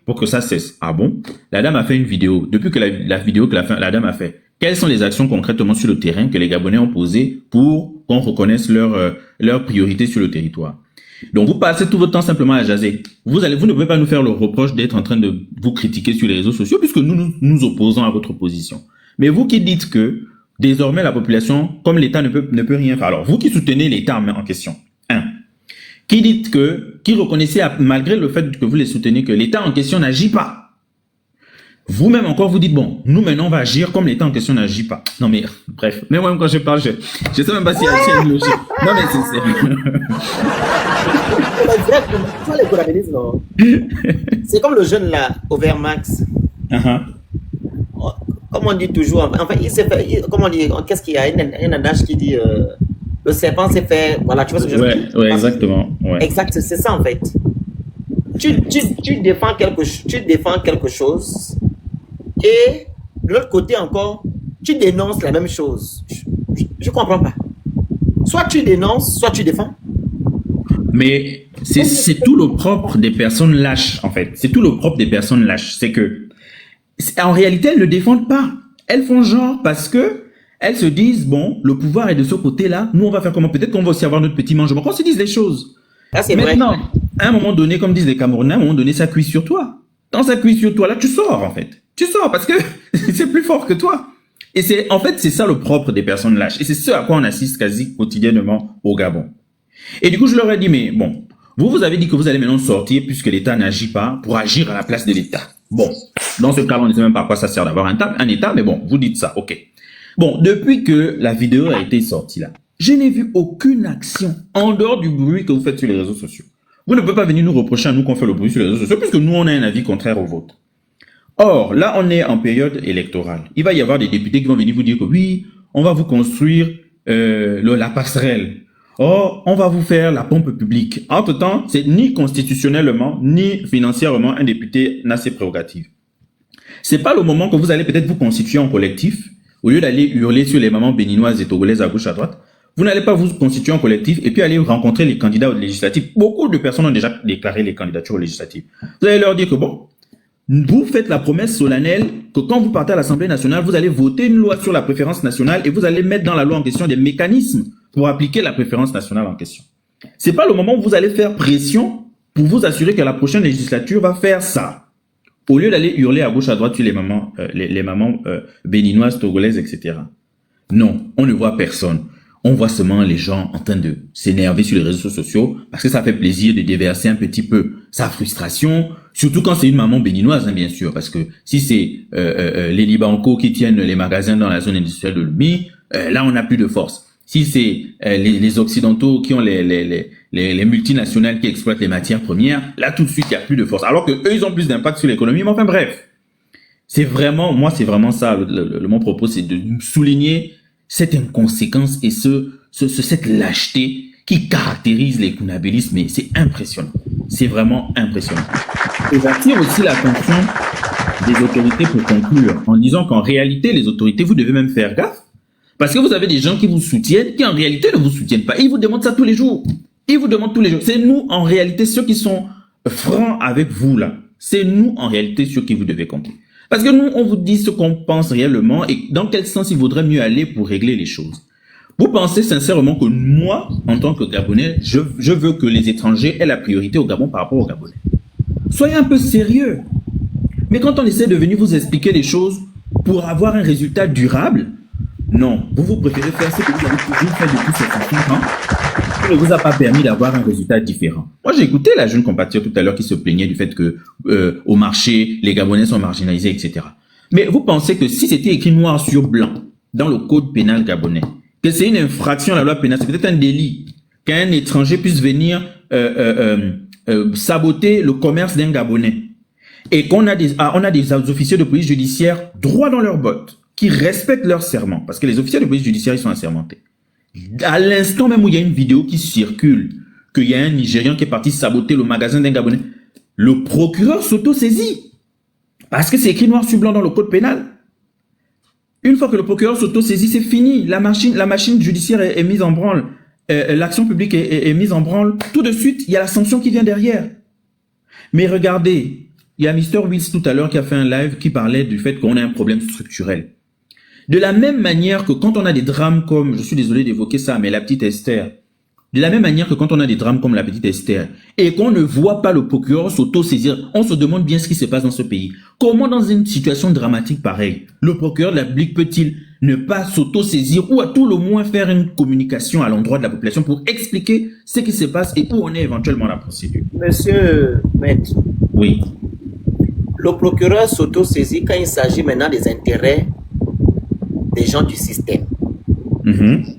pour que ça cesse. Ah bon? La dame a fait une vidéo. Depuis que la vidéo que la dame a fait, quelles sont les actions concrètement sur le terrain que les Gabonais ont posées pour qu'on reconnaisse leur priorité sur le territoire? Donc, vous passez tout votre temps simplement à jaser. Vous ne pouvez pas nous faire le reproche d'être en train de vous critiquer sur les réseaux sociaux puisque nous opposons à votre position. Mais vous qui dites que désormais la population, comme l'État ne peut rien faire. Alors, vous qui soutenez l'État en question, qui reconnaissez malgré le fait que vous les soutenez que l'État en question n'agit pas. Vous-même encore, vous dites, bon, nous maintenant on va agir comme l'État en question n'agit pas. Non mais, bref, même moi quand je parle, je sais même pas s'il y a une logique. Non mais c'est c'est comme le jeune là, Overmax. Comme on dit toujours, enfin, il s'est fait, comment on dit, qu'est-ce qu'il y a, un adage qui dit, le serpent s'est fait, voilà, tu vois ce que je veux dire? Ouais, exactement. Ouais. Exact, c'est ça en fait. Tu défends quelque chose, et de l'autre côté encore, tu dénonces la même chose. Je comprends pas. Soit tu dénonces, soit tu défends. Mais c'est tout le propre des personnes lâches, en fait. C'est tout le propre des personnes lâches. C'est que, en réalité, elles ne défendent pas. Elles font genre parce que elles se disent, bon, le pouvoir est de ce côté-là. Nous, on va faire comment? Peut-être qu'on va aussi avoir notre petit mangement. Qu'on se dise les choses. Ah, c'est maintenant, vrai. à un moment donné, comme disent les Camerounais, à un moment donné, ça cuit sur toi. Quand ça cuit sur toi, là, tu sors, en fait. Tu sors parce que c'est plus fort que toi. Et en fait, c'est ça le propre des personnes lâches. Et c'est ce à quoi on assiste quasi quotidiennement au Gabon. Et du coup, je leur ai dit, mais bon, vous avez dit que vous allez maintenant sortir puisque l'État n'agit pas pour agir à la place de l'État. Bon, dans ce cas, on ne sait même pas à quoi ça sert d'avoir un État, mais bon, vous dites ça, ok. Bon, depuis que la vidéo a été sortie là, je n'ai vu aucune action en dehors du bruit que vous faites sur les réseaux sociaux. Vous ne pouvez pas venir nous reprocher à nous qu'on fait le bruit sur les réseaux sociaux puisque nous, on a un avis contraire au vôtre. Or, là, on est en période électorale. Il va y avoir des députés qui vont venir vous dire que oui, on va vous construire la passerelle. Or, on va vous faire la pompe publique. Entre-temps, c'est ni constitutionnellement, ni financièrement, un député n'a ses prérogatives. C'est pas le moment que vous allez peut-être vous constituer en collectif, au lieu d'aller hurler sur les mamans béninoises et togolaises à gauche à droite. Vous n'allez pas vous constituer en collectif et puis aller rencontrer les candidats aux législatives. Beaucoup de personnes ont déjà déclaré les candidatures aux législatives. Vous allez leur dire que bon, vous faites la promesse solennelle que quand vous partez à l'Assemblée nationale, vous allez voter une loi sur la préférence nationale et vous allez mettre dans la loi en question des mécanismes pour appliquer la préférence nationale en question. C'est pas le moment où vous allez faire pression pour vous assurer que la prochaine législature va faire ça. Au lieu d'aller hurler à gauche à droite sur les mamans, béninoises, togolaises, etc. Non, on ne voit personne. On voit seulement les gens en train de s'énerver sur les réseaux sociaux parce que ça fait plaisir de déverser un petit peu sa frustration, surtout quand c'est une maman béninoise, hein, bien sûr, parce que si c'est les Libanco qui tiennent les magasins dans la zone industrielle de Lumi, là on n'a plus de force. Si c'est les Occidentaux qui ont les multinationales qui exploitent les matières premières, là tout de suite il n'y a plus de force. Alors que eux ils ont plus d'impact sur l'économie, mais enfin bref. C'est vraiment ça, mon propos, c'est de souligner cette inconséquence et cette lâcheté qui caractérise les Kounabélistes, mais c'est impressionnant. C'est vraiment impressionnant. Et j'attire aussi l'attention des autorités pour conclure, en disant qu'en réalité, les autorités, vous devez même faire gaffe, parce que vous avez des gens qui vous soutiennent, qui en réalité ne vous soutiennent pas. Ils vous demandent ça tous les jours. Ils vous demandent tous les jours. C'est nous, en réalité, ceux qui sont francs avec vous, là. C'est nous, en réalité, ceux qui vous devez compter. Parce que nous, on vous dit ce qu'on pense réellement et dans quel sens il vaudrait mieux aller pour régler les choses. Vous pensez sincèrement que moi, en tant que Gabonais, je veux que les étrangers aient la priorité au Gabon par rapport aux Gabonais. Soyez un peu sérieux. Mais quand on essaie de venir vous expliquer les choses pour avoir un résultat durable, non, vous préférez faire ce que vous avez toujours fait depuis ces 5 ans, qui ne vous a pas permis d'avoir un résultat différent. Moi, j'ai écouté la jeune compatriote tout à l'heure qui se plaignait du fait que au marché, les Gabonais sont marginalisés, etc. Mais vous pensez que si c'était écrit noir sur blanc dans le code pénal gabonais, que c'est une infraction à la loi pénale, c'est peut-être un délit qu'un étranger puisse venir saboter le commerce d'un Gabonais, et qu'on a on a des officiers de police judiciaire droits dans leurs bottes, qui respectent leur serment, parce que les officiers de police judiciaire, ils sont assermentés. À l'instant même où il y a une vidéo qui circule, qu'il y a un Nigérian qui est parti saboter le magasin d'un Gabonais, le procureur s'auto-saisit. Parce que c'est écrit noir sur blanc dans le code pénal. Une fois que le procureur s'auto-saisit, c'est fini. La machine judiciaire est mise en branle. L'action publique est mise en branle. Tout de suite, il y a la sanction qui vient derrière. Mais regardez, Il y a Mister Wills tout à l'heure qui a fait un live qui parlait du fait qu'on a un problème structurel. De la même manière que quand on a des drames comme, je suis désolé d'évoquer ça, mais la petite Esther, de la même manière que quand on a des drames comme la petite Esther et qu'on ne voit pas le procureur s'auto-saisir, on se demande bien ce qui se passe dans ce pays. Comment dans une situation dramatique pareille, le procureur de la République peut-il ne pas s'auto-saisir ou à tout le moins faire une communication à l'endroit de la population pour expliquer ce qui se passe et où on est éventuellement la procédure? Monsieur Maître, Oui. le procureur s'auto-saisit quand il s'agit maintenant des intérêts des gens du système,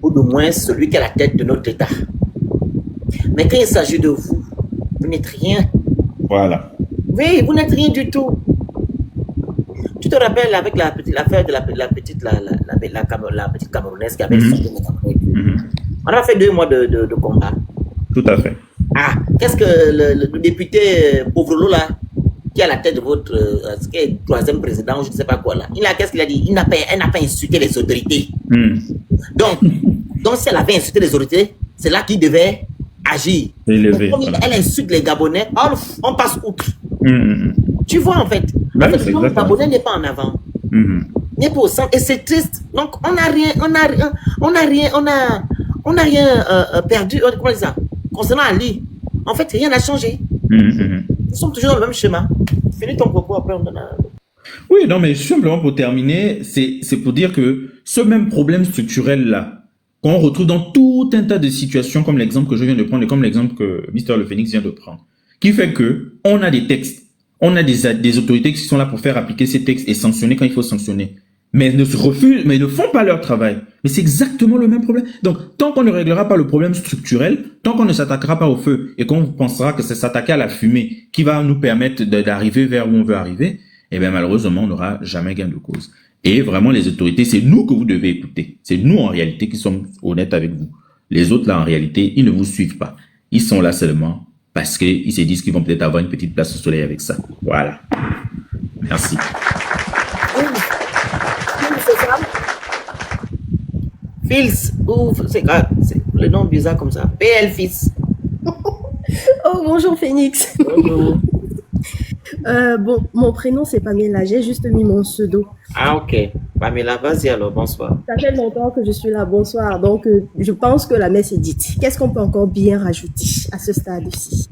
ou du moins celui qui est à la tête de notre État. Mais quand il s'agit de vous, vous n'êtes rien. Voilà. Oui, vous n'êtes rien du tout. Tu te rappelles avec l'affaire de la petite Camerounaise qui avait sorti mon Cameroun. On a fait 2 mois de combat. Tout à fait. Ah, qu'est-ce que le député Pauvrolo là, qui est à la tête de votre qui est 3e président, je ne sais pas quoi là, qu'est-ce qu'il a dit? Elle n'a pas insulté les autorités. Donc si elle avait insulté les autorités, c'est là qu'il devait agir. Élevé, Donc, voilà. elle insulte les Gabonais, on passe outre. Tu vois en fait, Ben, en fait le Gabonais n'est pas en avant. N'est pas au centre et c'est triste. Donc on n'a rien perdu. Comment dire ça? Concernant Ali, en fait rien n'a changé. Nous sommes toujours dans le même schéma. Finis ton propos après on donne un... Oui, non, mais simplement pour terminer, c'est pour dire que ce même problème structurel-là, qu'on retrouve dans tout un tas de situations, comme l'exemple que je viens de prendre et comme l'exemple que Mister Le Phoenix vient de prendre, qui fait que on a des textes, on a des autorités qui sont là pour faire appliquer ces textes et sanctionner quand il faut sanctionner, mais ne se refusent, mais ne font pas leur travail. Mais c'est exactement le même problème. Donc, tant qu'on ne réglera pas le problème structurel, tant qu'on ne s'attaquera pas au feu et qu'on pensera que c'est s'attaquer à la fumée qui va nous permettre d'arriver vers où on veut arriver, eh bien, malheureusement, on n'aura jamais gain de cause. Et vraiment, les autorités, c'est nous que vous devez écouter. C'est nous, en réalité, qui sommes honnêtes avec vous. Les autres, là, en réalité, ils ne vous suivent pas. Ils sont là seulement parce qu'ils se disent qu'ils vont peut-être avoir une petite place au soleil avec ça. Voilà. Merci. Fils, ou c'est le nom bizarre comme ça. PL Fils. Oh, bonjour Phoenix. Bonjour. Bon, mon prénom c'est Pamela, j'ai juste mis mon pseudo. Ah ok. Pamela, vas-y alors, bonsoir. Ça fait longtemps que je suis là, bonsoir. Donc, je pense que la messe est dite. Qu'est-ce qu'on peut encore bien rajouter à ce stade-ci?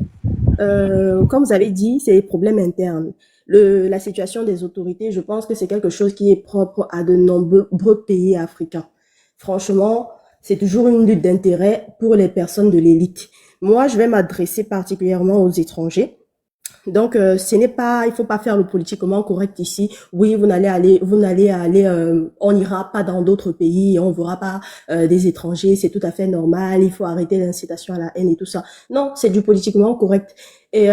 Comme vous avez dit, c'est les problèmes internes. La situation des autorités, je pense que c'est quelque chose qui est propre à de nombreux pays africains. Franchement, c'est toujours une lutte d'intérêt pour les personnes de l'élite. Moi, je vais m'adresser particulièrement aux étrangers. Donc, ce n'est pas, il faut pas faire le politiquement correct ici. Oui, vous n'allez aller, on n'ira pas dans d'autres pays, on verra pas des étrangers, c'est tout à fait normal. Il faut arrêter l'incitation à la haine et tout ça. Non, c'est du politiquement correct. Et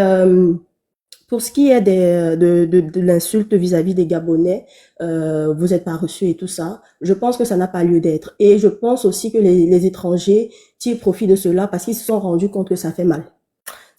pour ce qui est de l'insulte vis-à-vis des Gabonais, vous êtes pas reçus et tout ça, je pense que ça n'a pas lieu d'être. Et je pense aussi que les étrangers tirent profit de cela parce qu'ils se sont rendus compte que ça fait mal.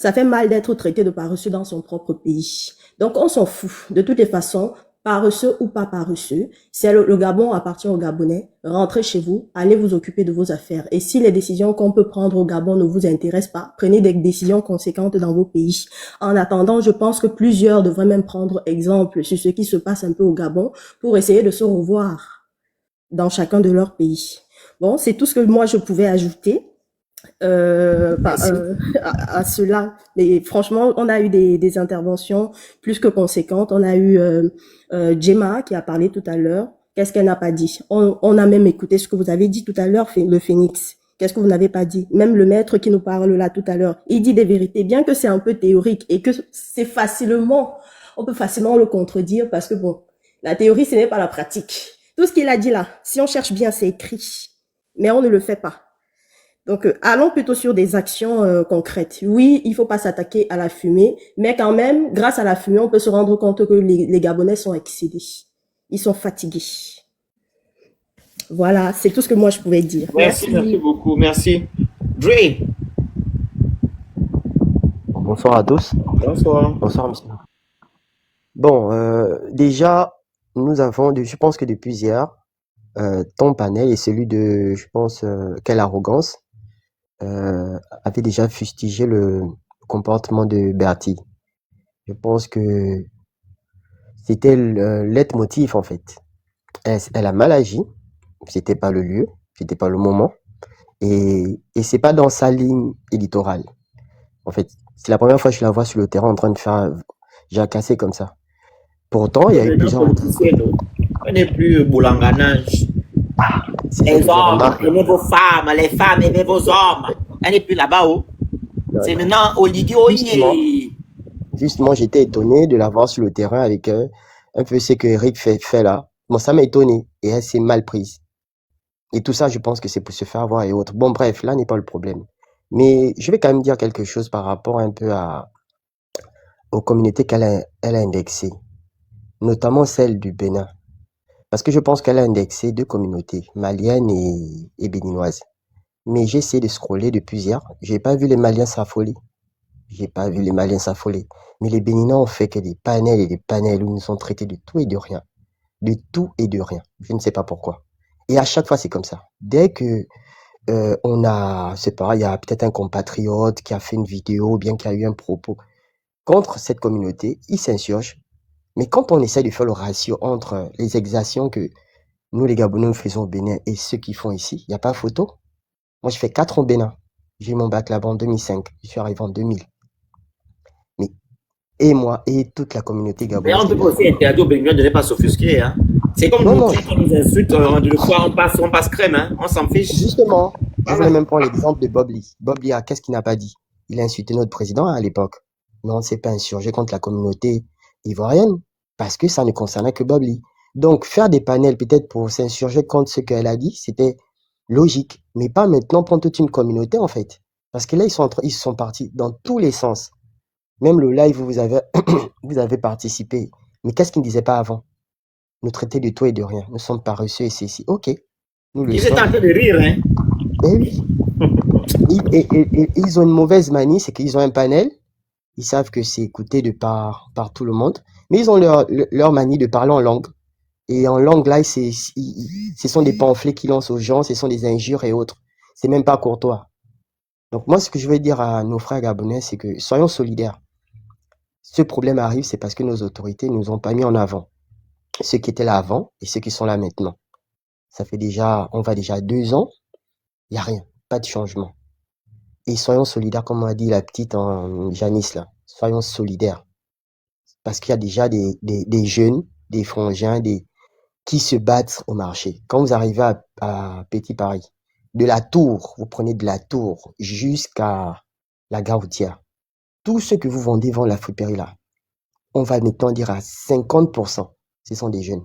Ça fait mal d'être traité de paresseux dans son propre pays. Donc, on s'en fout. De toutes les façons, paresseux ou pas paresseux, c'est le Gabon appartient aux Gabonais. Rentrez chez vous, allez vous occuper de vos affaires. Et si les décisions qu'on peut prendre au Gabon ne vous intéressent pas, prenez des décisions conséquentes dans vos pays. En attendant, je pense que plusieurs devraient même prendre exemple sur ce qui se passe un peu au Gabon pour essayer de se revoir dans chacun de leurs pays. Bon, c'est tout ce que moi je pouvais ajouter. À cela. Mais franchement, on a eu des interventions plus que conséquentes. On a eu Gemma qui a parlé tout à l'heure. Qu'est-ce qu'elle n'a pas dit? On a même écouté ce que vous avez dit tout à l'heure, le Phoenix. Qu'est-ce que vous n'avez pas dit? Même le maître qui nous parle là tout à l'heure, il dit des vérités, bien que c'est un peu théorique et que on peut facilement le contredire parce que bon, la théorie, ce n'est pas la pratique. Tout ce qu'il a dit là, si on cherche bien, c'est écrit. Mais on ne le fait pas. Donc, allons plutôt sur des actions concrètes. Oui, il faut pas s'attaquer à la fumée, mais quand même, grâce à la fumée, on peut se rendre compte que les Gabonais sont excédés. Ils sont fatigués. Voilà, c'est tout ce que moi je pouvais dire. Merci beaucoup, merci. Dre. Bonsoir à tous. Bonsoir. Bonsoir, monsieur. Bon, déjà, je pense que depuis hier, ton panel et celui de, je pense, quelle arrogance, avait déjà fustigé le comportement de Bertie. Je pense que C'était le leitmotiv, en fait. Elle a mal agi. C'était pas le lieu, c'était pas le moment. Et c'est pas dans sa ligne éditoriale. En fait, c'est la première fois que je la vois sur le terrain en train de faire jacasser comme ça. Pourtant, il y a eu Devenant plusieurs autres. politicienne, on n'est plus boulanganage. C'est ça Les que je hommes, remarque. aimez vos femmes, les femmes, aimez vos hommes. On n'est plus là-bas, oh. C'est maintenant Oligi Justement, Oye. justement, j'étais étonné de la voir sur le terrain avec un peu ce que Eric fait là. Bon, ça m'a étonné et elle s'est mal prise. Et tout ça, je pense que c'est pour se faire voir et autres. Bon, bref, là n'est pas le problème. Mais je vais quand même dire quelque chose par rapport un peu aux communautés elle a indexées, notamment celle du Bénin. Parce que je pense qu'elle a indexé deux communautés, maliennes et béninoises. Mais j'ai essayé de scroller depuis hier. J'ai pas vu les Maliens s'affoler. J'ai pas vu les Maliens s'affoler. Mais les Béninois ont fait que des panels et des panels où ils nous ont traités de tout et de rien. De tout et de rien. Je ne sais pas pourquoi. Et à chaque fois, c'est comme ça. Dès que on a, c'est pareil, il y a peut-être un compatriote qui a fait une vidéo, ou bien qui a eu un propos contre cette communauté, il s'insurge. Mais quand on essaie de faire le ratio entre les exactions que nous, les Gabonais, nous faisons au Bénin et ceux qui font ici, il n'y a pas photo. Moi, je fais 4 ans au Bénin. J'ai eu mon bac là-bas en 2005. Je suis arrivé en 2000. Mais, et moi, et toute la communauté Mais gabonaise on qui peut est pas là. aussi interdire aux Béninois de ne pas s'offusquer. Hein. C'est comme Non, nous, non, quand on nous insulte, de fois on passe crème. Hein. On s'en fiche. justement, je voulais Voilà. même prendre l'exemple de Bob Lee. Bob Lee, qu'est-ce qu'il n'a pas dit? Il a insulté notre président à l'époque. Mais on ne s'est pas insurgé contre la communauté ivoirienne parce que ça ne concernait que Bob Lee. Donc, faire des panels peut-être pour s'insurger contre ce qu'elle a dit, c'était logique. Mais pas maintenant prendre toute une communauté, en fait. Parce que là, ils sont partis dans tous les sens. Même le live où vous avez, vous avez participé. Mais qu'est-ce qu'ils ne disaient pas avant? Nous traiter de tout et de rien. Nous sommes pas reçus et c'est ici. Ok, nous le Ils étaient en sommes. train de rire. Hein. Eh oui. Ils ont une mauvaise manie, c'est qu'ils ont un panel. Ils savent que c'est écouté par tout le monde. Mais ils ont leur manie de parler en langue. Et en langue, là, ce sont des pamphlets qu'ils lancent aux gens, ce sont des injures et autres. C'est même pas courtois. Donc moi, ce que je veux dire à nos frères gabonais, c'est que soyons solidaires. Ce problème arrive, c'est parce que nos autorités ne nous ont pas mis en avant. Ceux qui étaient là avant et ceux qui sont là maintenant. Ça fait déjà, on va déjà 2 ans, il n'y a rien, pas de changement. Et soyons solidaires, comme a dit la petite en Janice là. Soyons solidaires. Parce qu'il y a déjà des jeunes, des frangins, qui se battent au marché. Quand vous arrivez à Petit Paris, de la tour, vous prenez de la tour jusqu'à la gare routière. Tout ce que vous vendez vend la friperie là. On va maintenant dire à 50%, ce sont des jeunes.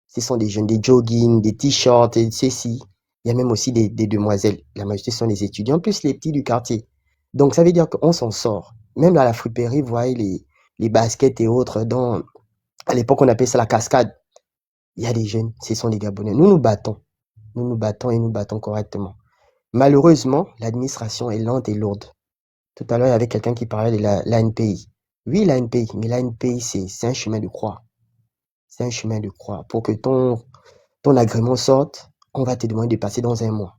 Ce sont des jeunes, des joggings, des t-shirts, et ceci. Il y a même aussi des demoiselles. La majorité sont des étudiants, plus les petits du quartier. Donc, ça veut dire qu'on s'en sort. Même à la friperie, vous voyez les baskets et autres. À l'époque, on appelait ça la cascade. Il y a des jeunes, ce sont des Gabonais. Nous nous battons. Nous nous battons et nous battons correctement. Malheureusement, l'administration est lente et lourde. Tout à l'heure, il y avait quelqu'un qui parlait de l'ANPI. Oui, l'ANPI, mais l'ANPI, c'est un chemin de croix. C'est un chemin de croix. Pour que ton agrément sorte, on va te demander de passer dans un mois.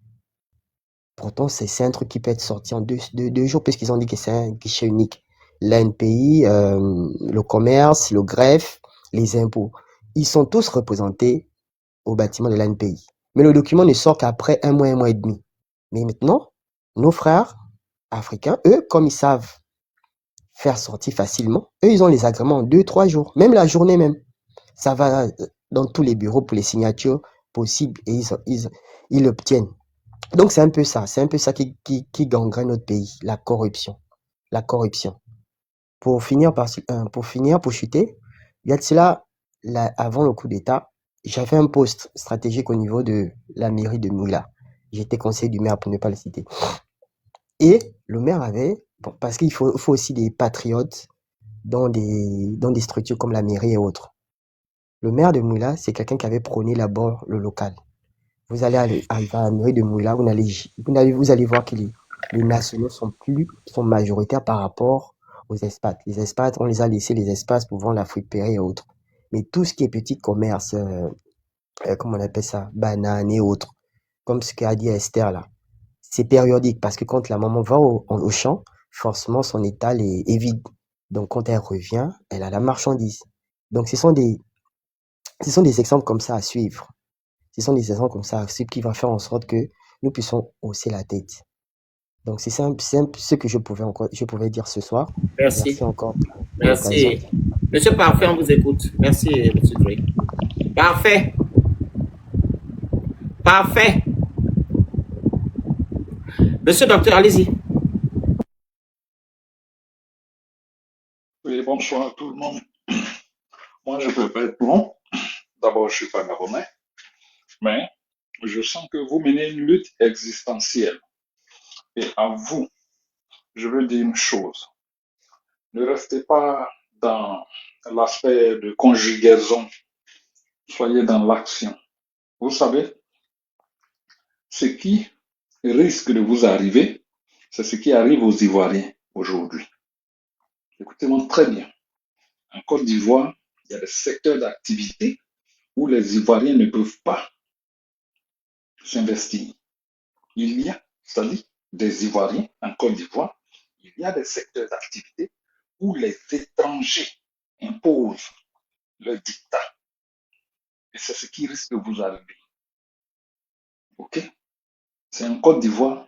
Pourtant, c'est un truc qui peut être sorti en deux jours, puisqu'ils ont dit que c'est un guichet unique. L'ANPI, le commerce, le greffe, les impôts, ils sont tous représentés au bâtiment de l'ANPI. Mais le document ne sort qu'après un mois et demi. Mais maintenant, nos frères africains, eux, comme ils savent faire sortir facilement, eux, ils ont les agréments en 2-3 jours, même la journée même. Ça va dans tous les bureaux pour les signatures possibles et ils l'obtiennent. Donc c'est un peu ça qui gangrène notre pays, la corruption. La corruption. Pour chuter, il y a de cela, avant le coup d'État, j'avais un poste stratégique au niveau de la mairie de Moula. J'étais conseiller du maire pour ne pas le citer. Et le maire avait, bon, parce qu'il faut aussi des patriotes dans des structures comme la mairie et autres. Le maire de Moula, c'est quelqu'un qui avait prôné d'abord le local. Vous allez arriver à la mairie de Moula, vous allez voir que les nationaux sont majoritaires par rapport aux expats. Les expats, on les a laissés les espaces pour vendre la friperie et autres. Mais tout ce qui est petit commerce, comment on appelle ça, bananes et autres, comme ce qu'a dit Esther là, c'est périodique parce que quand la maman va au champ, forcément son étal est vide. Donc quand elle revient, elle a la marchandise. Donc, ce sont des exemples comme ça à suivre. Ce sont des exemples comme ça à suivre qui vont faire en sorte que nous puissions hausser la tête. Donc, c'est ce que je pouvais dire ce soir. Merci. Merci encore pour l'occasion. Merci. Monsieur Parfait, on vous écoute. Merci, Monsieur Drake. Parfait. Parfait. Monsieur Docteur, allez-y. Oui, bonsoir à tout le monde. Moi, je ne peux pas être long. D'abord, je ne suis pas gabonais, mais je sens que vous menez une lutte existentielle. Et à vous, je veux dire une chose. Ne restez pas dans l'aspect de conjugaison. Soyez dans l'action. Vous savez, ce qui risque de vous arriver, c'est ce qui arrive aux Ivoiriens aujourd'hui. Écoutez-moi très bien. En Côte d'Ivoire, il y a des secteurs d'activité où les Ivoiriens ne peuvent pas s'investir. Il y a, c'est-à-dire des Ivoiriens en Côte d'Ivoire, il y a des secteurs d'activité où les étrangers imposent le dictat. Et c'est ce qui risque de vous arriver. OK? C'est en Côte d'Ivoire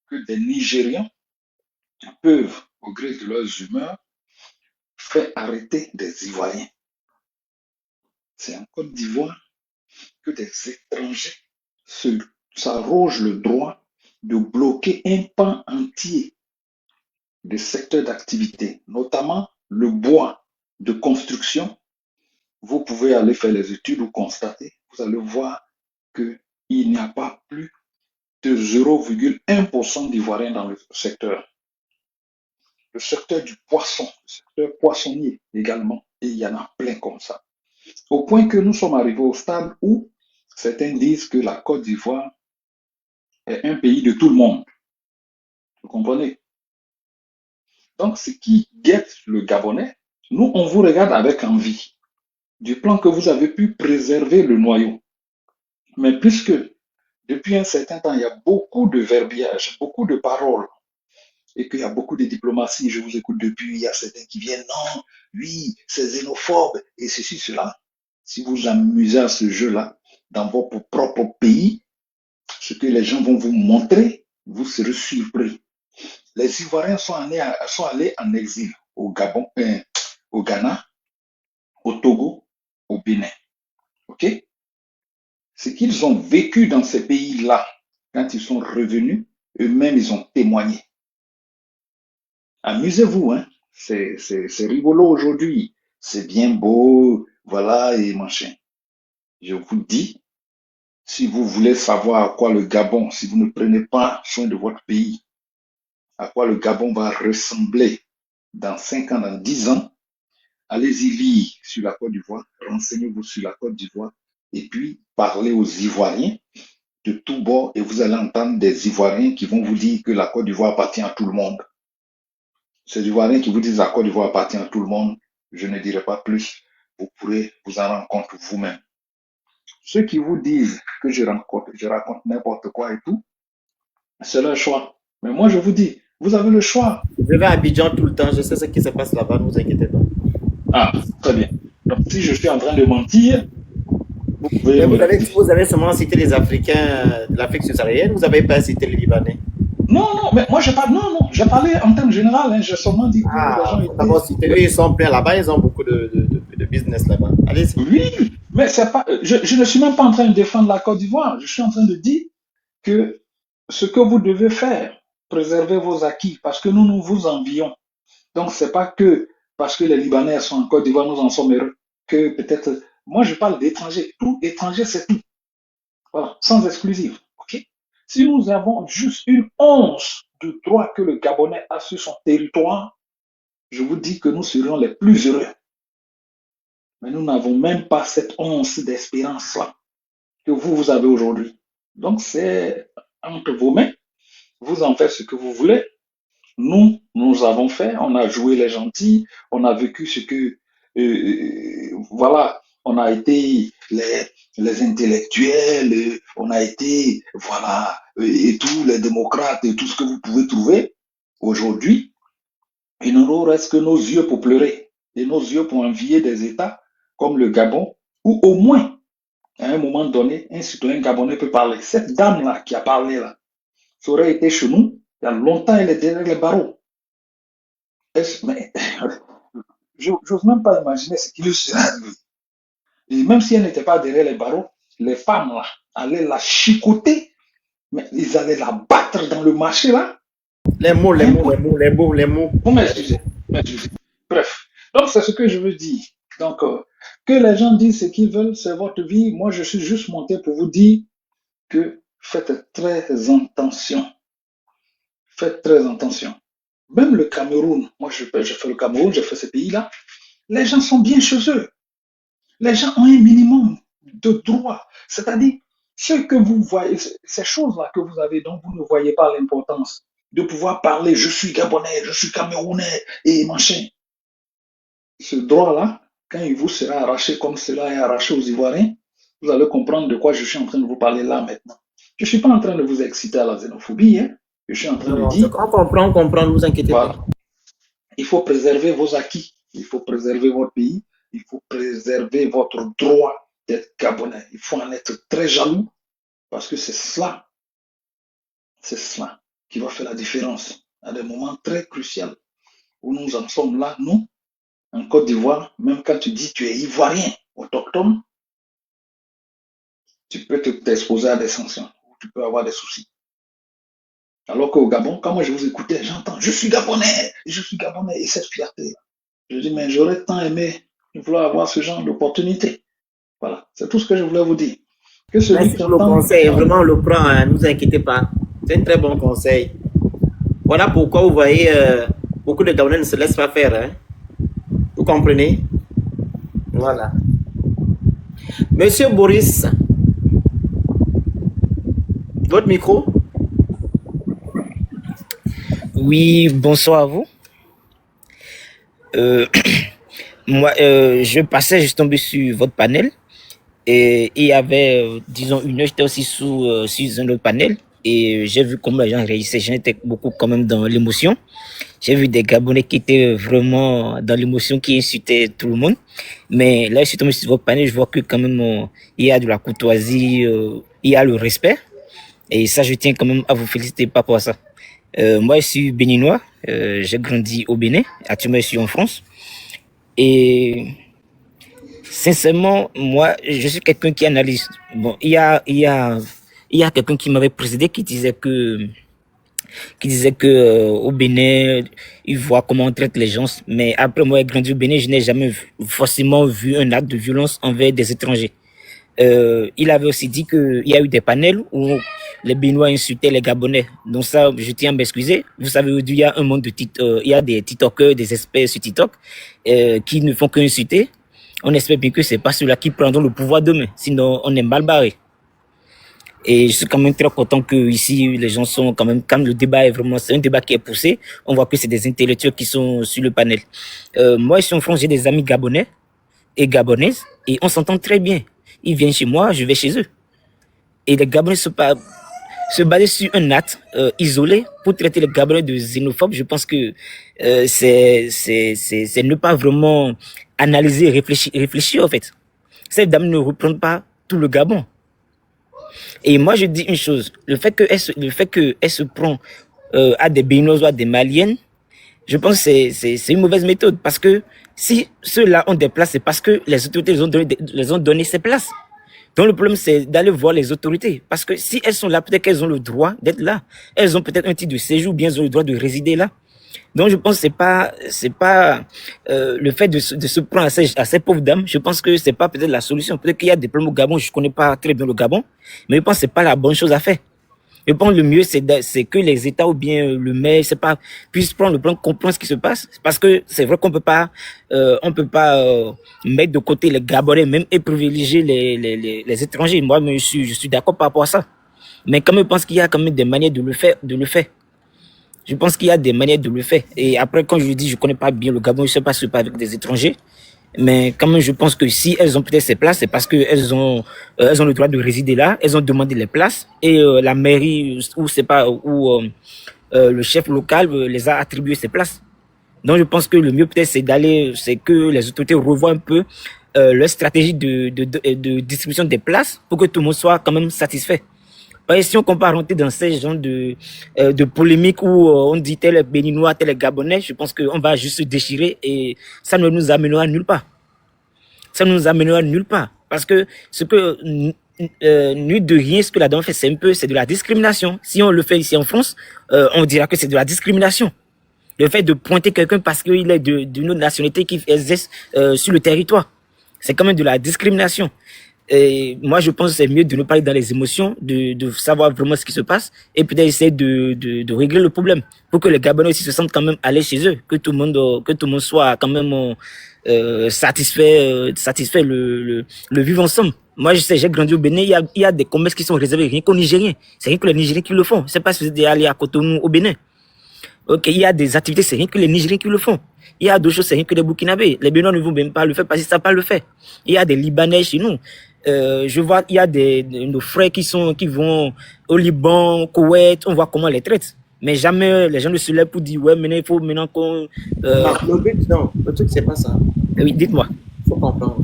que des Nigérians peuvent, au gré de leurs humeurs, faire arrêter des Ivoiriens. C'est en Côte d'Ivoire que des étrangers s'arrogent le droit de bloquer un pan entier des secteurs d'activité, notamment le bois de construction. Vous pouvez aller faire les études ou constater, vous allez voir qu'il n'y a pas plus de 0,1% d'Ivoiriens dans le secteur. Le secteur du poisson, le secteur poissonnier également, et il y en a plein comme ça. Au point que nous sommes arrivés au stade où certains disent que la Côte d'Ivoire est un pays de tout le monde. Vous comprenez? Donc, ce qui guette le Gabonais, nous, on vous regarde avec envie du plan que vous avez pu préserver le noyau. Mais puisque depuis un certain temps, il y a beaucoup de verbiage, beaucoup de paroles, et qu'il y a beaucoup de diplomatie, je vous écoute depuis, il y a certains qui viennent, non, oui, c'est xénophobe, et ceci, cela. Si vous amusez à ce jeu-là, dans votre propre pays, ce que les gens vont vous montrer, vous serez surpris. Les Ivoiriens sont allés en exil au Gabon, au Ghana, au Togo, au Bénin. OK? Ce qu'ils ont vécu dans ces pays-là, quand ils sont revenus, eux-mêmes, ils ont témoigné. Amusez-vous, hein? C'est rigolo aujourd'hui. C'est bien beau, voilà, et machin. Je vous dis, si vous voulez savoir à quoi le Gabon, si vous ne prenez pas soin de votre pays, à quoi le Gabon va ressembler dans 5 ans, dans 10 ans, allez-y lire sur la Côte d'Ivoire, renseignez-vous sur la Côte d'Ivoire, et puis parlez aux Ivoiriens de tous bords, et vous allez entendre des Ivoiriens qui vont vous dire que la Côte d'Ivoire appartient à tout le monde. Ces Ivoiriens qui vous disent que la Côte d'Ivoire appartient à tout le monde, je ne dirai pas plus, vous pourrez vous en rendre compte vous-même. Ceux qui vous disent que je raconte n'importe quoi et tout, c'est leur choix. Mais moi, je vous dis, vous avez le choix. Je vais à Abidjan tout le temps, je sais ce qui se passe là-bas, ne vous inquiétez pas. Ah, très bien. Donc, si je suis en train de mentir, vous pouvez... Vous avez seulement cité les Africains de l'Afrique subsaharienne, vous n'avez pas cité les Libanais. Non, mais moi, je parle, non, j'ai parlé en termes général, hein, j'ai seulement dit que les gens d'abord, eux, ils sont pleins là-bas, ils ont beaucoup de business là-bas. Allez-y. Oui, mais c'est pas, je ne suis même pas en train de défendre la Côte d'Ivoire, je suis en train de dire que ce que vous devez faire, préserver vos acquis, parce que nous vous envions. Donc, c'est pas que parce que les Libanais sont en Côte d'Ivoire, nous en sommes heureux, que peut-être, moi je parle d'étrangers, tout étranger c'est tout. Voilà, sans exclusive. Ok? Si nous avons juste une once de droit que le Gabonais a sur son territoire, je vous dis que nous serions les plus heureux. Mais nous n'avons même pas cette once d'espérance-là que vous avez aujourd'hui. Donc, c'est entre vos mains. Vous en faites ce que vous voulez. Nous avons fait. On a joué les gentils. On a vécu ce que... voilà. On a été les intellectuels. On a été... Voilà. Et tous les démocrates et tout ce que vous pouvez trouver. Aujourd'hui, il ne nous reste que nos yeux pour pleurer et nos yeux pour envier des États comme le Gabon, où au moins, à un moment donné, un citoyen gabonais peut parler. Cette dame-là qui a parlé là, ça aurait été chez nous, il y a longtemps, elle est derrière les barreaux. Mais j'ose même pas imaginer ce qui lui serait arrivé. Et même si elle n'était pas derrière les barreaux, les femmes là allaient la chicoter, mais ils allaient la battre dans le marché là. Les mots, les mots. Vous m'excusez. Bref. Donc, c'est ce que je veux dire. Donc, que les gens disent ce qu'ils veulent, c'est votre vie. Moi, je suis juste monté pour vous dire que faites très attention. Faites très attention. Même le Cameroun, moi, je fais le Cameroun, je fais ce pays-là. Les gens sont bien chez eux. Les gens ont un minimum de droits. C'est-à-dire, ce que vous voyez, ces choses-là que vous avez, dont vous ne voyez pas l'importance, de pouvoir parler, je suis Gabonais, je suis Camerounais et machin. Ce droit-là, quand il vous sera arraché comme cela est arraché aux Ivoiriens, vous allez comprendre de quoi je suis en train de vous parler là maintenant. Je ne suis pas en train de vous exciter à la xénophobie, hein. Je suis en train de dire. On comprend, ne vous inquiétez pas. Il faut préserver vos acquis, il faut préserver votre pays, il faut préserver votre droit d'être Gabonais. Il faut en être très jaloux parce que c'est cela qui va faire la différence à des moments très cruciaux où nous en sommes là, nous, en Côte d'Ivoire, même quand tu dis tu es ivoirien, autochtone, tu peux t'exposer à des sanctions, tu peux avoir des soucis. Alors qu'au Gabon, quand moi je vous écoutais, j'entends je suis Gabonais, et cette fierté. Je dis, mais j'aurais tant aimé vouloir avoir ce genre d'opportunité. Voilà, c'est tout ce que je voulais vous dire. Que celui Merci qui pour le entend, conseil, vraiment on le prend, hein, ne vous inquiétez pas. C'est un très bon conseil. Voilà pourquoi vous voyez, beaucoup de Gabonais ne se laissent pas faire. Hein. Vous comprenez? Voilà. Monsieur Boris, votre micro? Oui, bonsoir à vous. Euh, Moi, je passais, je tombé sur votre panel et il y avait, disons, une heure, j'étais aussi sur un autre panel et j'ai vu comment les gens réagissaient. J'étais beaucoup quand même dans l'émotion. J'ai vu des Gabonais qui étaient vraiment dans l'émotion, qui insultaient tout le monde. Mais là, je suis tombé sur votre panel, je vois que quand même, il y a de la courtoisie, il y a le respect. Et ça, je tiens quand même à vous féliciter par rapport à ça. Moi, je suis béninois. J'ai grandi au Bénin. Actuellement, je suis en France. Et sincèrement, moi, je suis quelqu'un qui analyse. Bon, il y a quelqu'un qui m'avait précédé qui disait que au Bénin, il voit comment on traite les gens. Mais après moi, j'ai grandi au Bénin, je n'ai jamais forcément vu un acte de violence envers des étrangers. Il avait aussi dit qu'il y a eu des panels où les Béninois insultaient les Gabonais. Donc ça, je tiens à m'excuser. Vous savez, aujourd'hui, il y a un monde de il y a des TikTokers, des experts sur TikTok qui ne font qu'insulter. On espère bien que c'est pas ceux-là qui prendront le pouvoir demain. Sinon, on est mal barré. Et je suis quand même très content que ici les gens sont quand même, quand le débat est vraiment, c'est un débat qui est poussé. On voit que c'est des intellectuels qui sont sur le panel. Moi, ici en France, j'ai des amis gabonais et gabonaises et on s'entend très bien. Ils viennent chez moi, je vais chez eux. Et les Gabonais se baser sur un acte isolé pour traiter les Gabonais de xénophobes, je pense que c'est ne pas vraiment analyser, réfléchir en fait. Cette dame ne reprend pas tout le Gabon. Et moi je dis une chose, le fait qu'elle se prend à des Béninois ou à des Maliennes, je pense que c'est une mauvaise méthode parce que si ceux-là ont des places, c'est parce que les autorités les ont donné ces places. Donc le problème, c'est d'aller voir les autorités. Parce que si elles sont là, peut-être qu'elles ont le droit d'être là. Elles ont peut-être un titre de séjour, bien elles ont le droit de résider là. Donc je pense que c'est pas le fait de se prendre à ces pauvres dames. Je pense que c'est pas peut-être la solution. Peut-être qu'il y a des problèmes au Gabon. Je connais pas très bien le Gabon, mais je pense que c'est pas la bonne chose à faire. Je pense que le mieux c'est que les États ou bien le maire, c'est pas puissent prendre le plan, comprendre ce qui se passe. Parce que c'est vrai qu'on peut pas mettre de côté les Gabonais même et privilégier les étrangers. Moi, je suis d'accord par rapport à ça. Mais quand même, je pense qu'il y a quand même des manières de le faire. Je pense qu'il y a des manières de le faire. Et après, quand je dis, je connais pas bien le Gabon, je sais pas si c'est pas avec des étrangers. Mais quand même, je pense que si elles ont peut-être ces places, c'est parce que elles ont le droit de résider là. Elles ont demandé les places et la mairie ou c'est pas ou le chef local les a attribué ces places. Donc, je pense que le mieux peut-être c'est que les autorités revoient un peu leur stratégie de distribution des places pour que tout le monde soit quand même satisfait. Parce que si on compare rentrer dans ces genres de polémiques où on dit tel est béninois, tel est gabonais, je pense qu'on va juste se déchirer et ça ne nous amènera nulle part. Ça ne nous amènera nulle part. Parce que ce que nul de rien, ce que la dame fait, c'est de la discrimination. Si on le fait ici en France, on dira que c'est de la discrimination. Le fait de pointer quelqu'un parce qu'il est d'une autre nationalité qui exerce sur le territoire, c'est quand même de la discrimination. Et moi, je pense que c'est mieux de ne pas aller dans les émotions, de savoir vraiment ce qui se passe et peut-être essayer de régler le problème pour que les Gabonais aussi se sentent quand même allés chez eux, que tout le monde soit quand même satisfait le vivre ensemble. Moi, je sais, j'ai grandi au Bénin, il y a des commerces qui sont réservés rien qu'aux Nigériens. C'est rien que les Nigériens qui le font. C'est pas si vous êtes allé à Cotonou, au Bénin. Ok, il y a des activités, c'est rien que les Nigériens qui le font. Il y a d'autres choses, c'est rien que les Burkinabés. Les Béninois ne vont même pas le faire parce qu'ils ne savent pas le faire. Il y a des Libanais chez nous. Je vois, il y a nos frères qui vont au Liban, au Koweït, on voit comment on les traite. Mais jamais les gens ne se lèvent pour dire, ouais, maintenant, il faut maintenant qu'on... Non, le but, non, le truc, c'est pas ça. Oui, dites-moi. Il faut comprendre.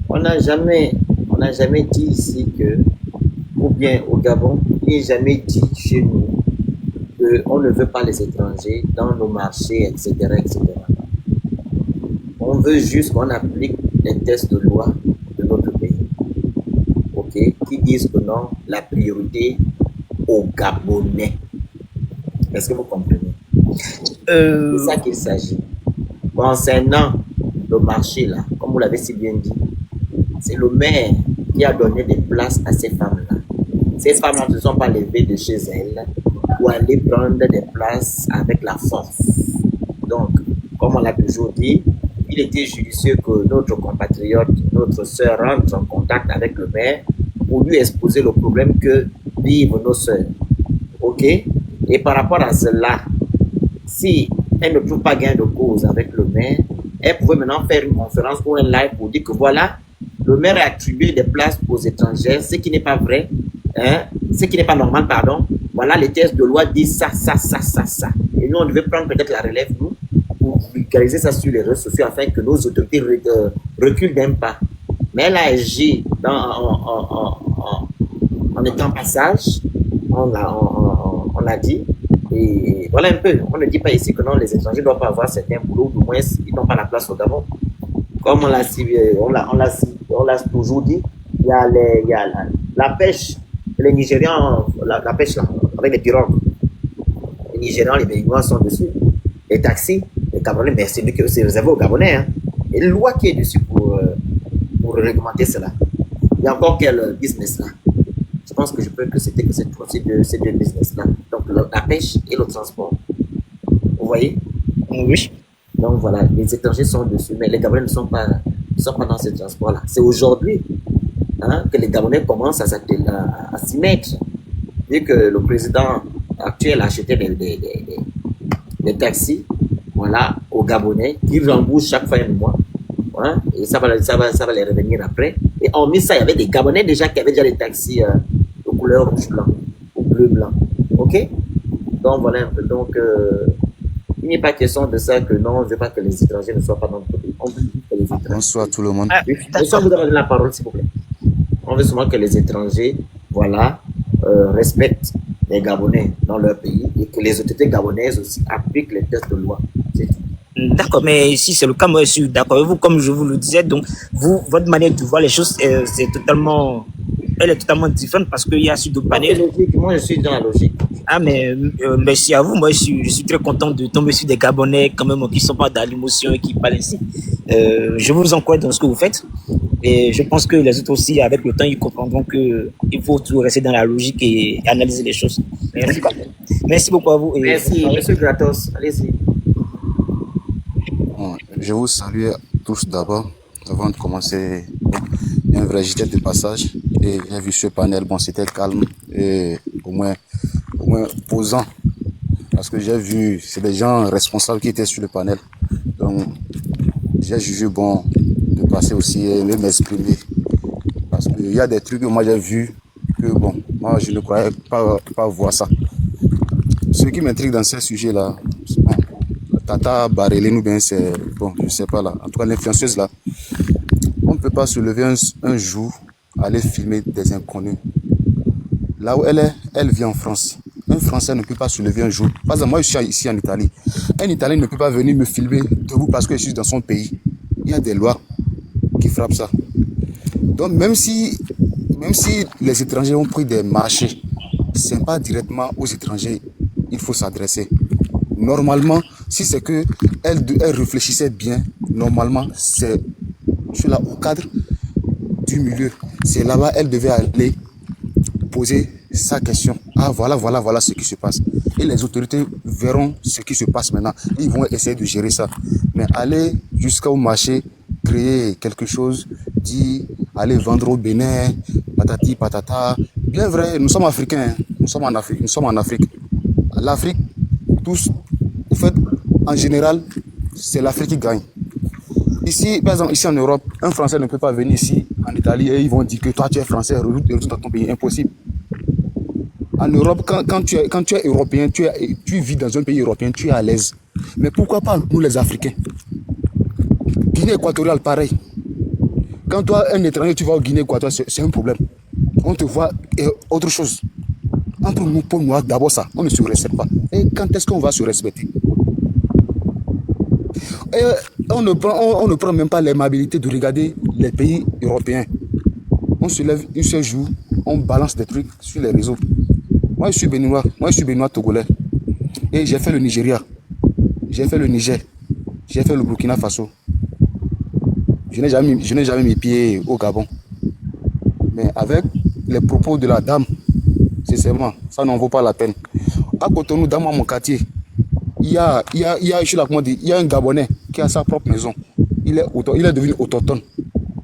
On n'a jamais dit ici que, ou bien au Gabon, il n'est jamais dit chez nous qu'on ne veut pas les étrangers dans nos marchés, etc., etc. On veut juste qu'on applique les tests de loi de notre pays, ok, qui disent que non, la priorité aux Gabonais. Est-ce que vous comprenez? C'est ça qu'il s'agit. Concernant le marché, là, comme vous l'avez si bien dit, c'est le maire qui a donné des places à ces femmes-là. Ces femmes-là ne se sont pas levées de chez elles pour aller prendre des places avec la force. Donc, comme on l'a toujours dit, il était judicieux que notre compatriote, notre sœur rentre en contact avec le maire pour lui exposer le problème que vivent nos sœurs. OK? Et par rapport à cela, si elle ne trouve pas gain de cause avec le maire, elle pouvait maintenant faire une conférence ou un live pour dire que voilà, le maire a attribué des places aux étrangers, ce qui n'est pas vrai, hein, ce qui n'est pas normal, pardon. Voilà, les textes de loi disent ça. Et nous, on devait prendre peut-être la relève, nous, pour vulgariser ça sur les réseaux sociaux afin que nos autorités reculent d'un pas. Mais elle a agi en étant passage, on l'a dit. Et voilà un peu, on ne dit pas ici que non, les étrangers ne doivent pas avoir certains boulots, du moins ils n'ont pas la place au Gabon. Comme on l'a toujours dit, il y a la pêche, les Nigérians, la pêche là, avec les pirogues. Les Nigérians, les Béninois sont dessus. Les taxis, les Gabonais, mais c'est réservé aux Gabonais. Hein. Et une loi qui est dessus pour réglementer cela. Il y a encore quel business là? Je pense que je peux que c'était que ces deux business là. Donc la pêche et le transport. Vous voyez? Oui. Donc voilà, les étrangers sont dessus, mais les Gabonais ne sont pas dans ce transport-là. C'est aujourd'hui que les Gabonais commencent à s'y mettre. Vu que le président actuel a acheté des taxis, voilà, aux Gabonais, qui remboursent chaque fin de mois. Hein, et ça va les revenir après. Et hormis ça, il y avait des Gabonais déjà qui avaient déjà des taxis de couleur rouge-blanc ou bleu-blanc. OK? Donc voilà un peu. Donc, il n'est pas question de ça que non, je ne veux pas que les étrangers ne soient pas dans notre pays. On veut que les étrangers. Bonsoir tout le monde. Oui, vous avez donné la parole, s'il vous plaît. On veut seulement que les étrangers, voilà, respectent les Gabonais dans leur pays et que les autorités gabonaises aussi appliquent les tests de loi. C'est tout. D'accord, mais si c'est le cas, moi je suis d'accord avec vous, comme je vous le disais, donc votre manière de voir les choses, elle est totalement différente parce qu'il y a sur d'autres panels. Moi, je suis dans la logique. Ah, mais merci à vous. Moi, je suis très content de tomber sur des Gabonais quand même qui ne sont pas dans l'émotion et qui parlent ainsi. Je vous encourage dans ce que vous faites. Et je pense que les autres aussi, avec le temps, ils comprendront qu'il faut toujours rester dans la logique et analyser les choses. Merci, merci beaucoup à vous. Merci, monsieur Gratos. Allez-y. Bon, je vous salue tous d'abord, avant de commencer. Il y a un vrai j'étais de passage et j'ai vu ce panel, bon c'était calme et au moins posant parce que j'ai vu c'est des gens responsables qui étaient sur le panel, donc j'ai jugé bon de passer aussi et de m'exprimer parce qu'il y a des trucs que moi j'ai vu que bon moi je ne croyais pas voir ça. Ce qui m'intrigue dans ces sujets là, bon, Tata Barélé nous bien c'est bon je sais pas là, en tout cas l'influenceuse là On ne peut pas se lever un jour, aller filmer des inconnus. Là où elle est, elle vit en France. Un Français ne peut pas se lever un jour. Par exemple, moi, je suis ici en Italie. Un Italien ne peut pas venir me filmer debout parce que je suis dans son pays. Il y a des lois qui frappent ça. Donc, même si les étrangers ont pris des marchés, ce n'est pas directement aux étrangers il faut s'adresser. Normalement, si c'est que elle réfléchissait bien, normalement, c'est là au cadre du milieu. C'est là-bas elle devait aller poser sa question. Ah, voilà ce qui se passe. Et les autorités verront ce qui se passe maintenant. Ils vont essayer de gérer ça. Mais aller jusqu'au marché, créer quelque chose, dire, aller vendre au Bénin, patati, patata. Bien vrai, nous sommes africains. Nous sommes en Afrique. L'Afrique, tous, en fait, en général, c'est l'Afrique qui gagne. Ici, par exemple, ici en Europe, un Français ne peut pas venir ici, en Italie, et ils vont dire que toi, tu es Français, retourne dans ton pays. Impossible. En Europe, quand tu es européen, tu vis dans un pays européen, tu es à l'aise. Mais pourquoi pas nous, les Africains? Guinée équatoriale, pareil. Quand toi, un étranger, tu vas au Guinée équatoriale, c'est un problème. On te voit autre chose. Entre nous, pour nous, d'abord ça, on ne se respecte pas. Et quand est-ce qu'on va se respecter? Et on ne prend même pas l'aimabilité de regarder les pays européens. On se lève un seul jour, on balance des trucs sur les réseaux. Moi, je suis béninois togolais. Et j'ai fait le Nigeria. J'ai fait le Niger. J'ai fait le Burkina Faso. Je n'ai jamais mis pied au Gabon. Mais avec les propos de la dame, sincèrement, ça n'en vaut pas la peine. À Cotonou, dans mon quartier, il y a un Gabonais qui a sa propre maison. Il est devenu autochtone.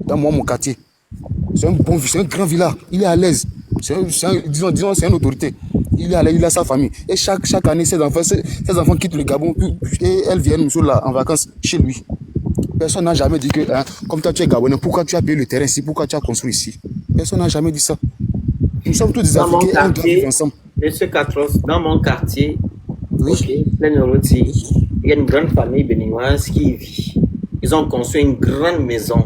Dans mon quartier. C'est un grand village. Il est à l'aise. Disons, c'est une autorité. Il est à l'aise, il a sa famille. Et chaque année, ses enfants quittent le Gabon et elles viennent là, en vacances chez lui. Personne n'a jamais dit que, comme toi tu es Gabonais, pourquoi tu as payé le terrain ici, pourquoi tu as construit ici? Personne n'a jamais dit ça. Nous sommes tous des Africains, on doit vivre ensemble. Monsieur Catros, dans mon quartier, Oui. plein de rôti, il y a une grande famille béninoise qui y vit. Ils ont construit une grande maison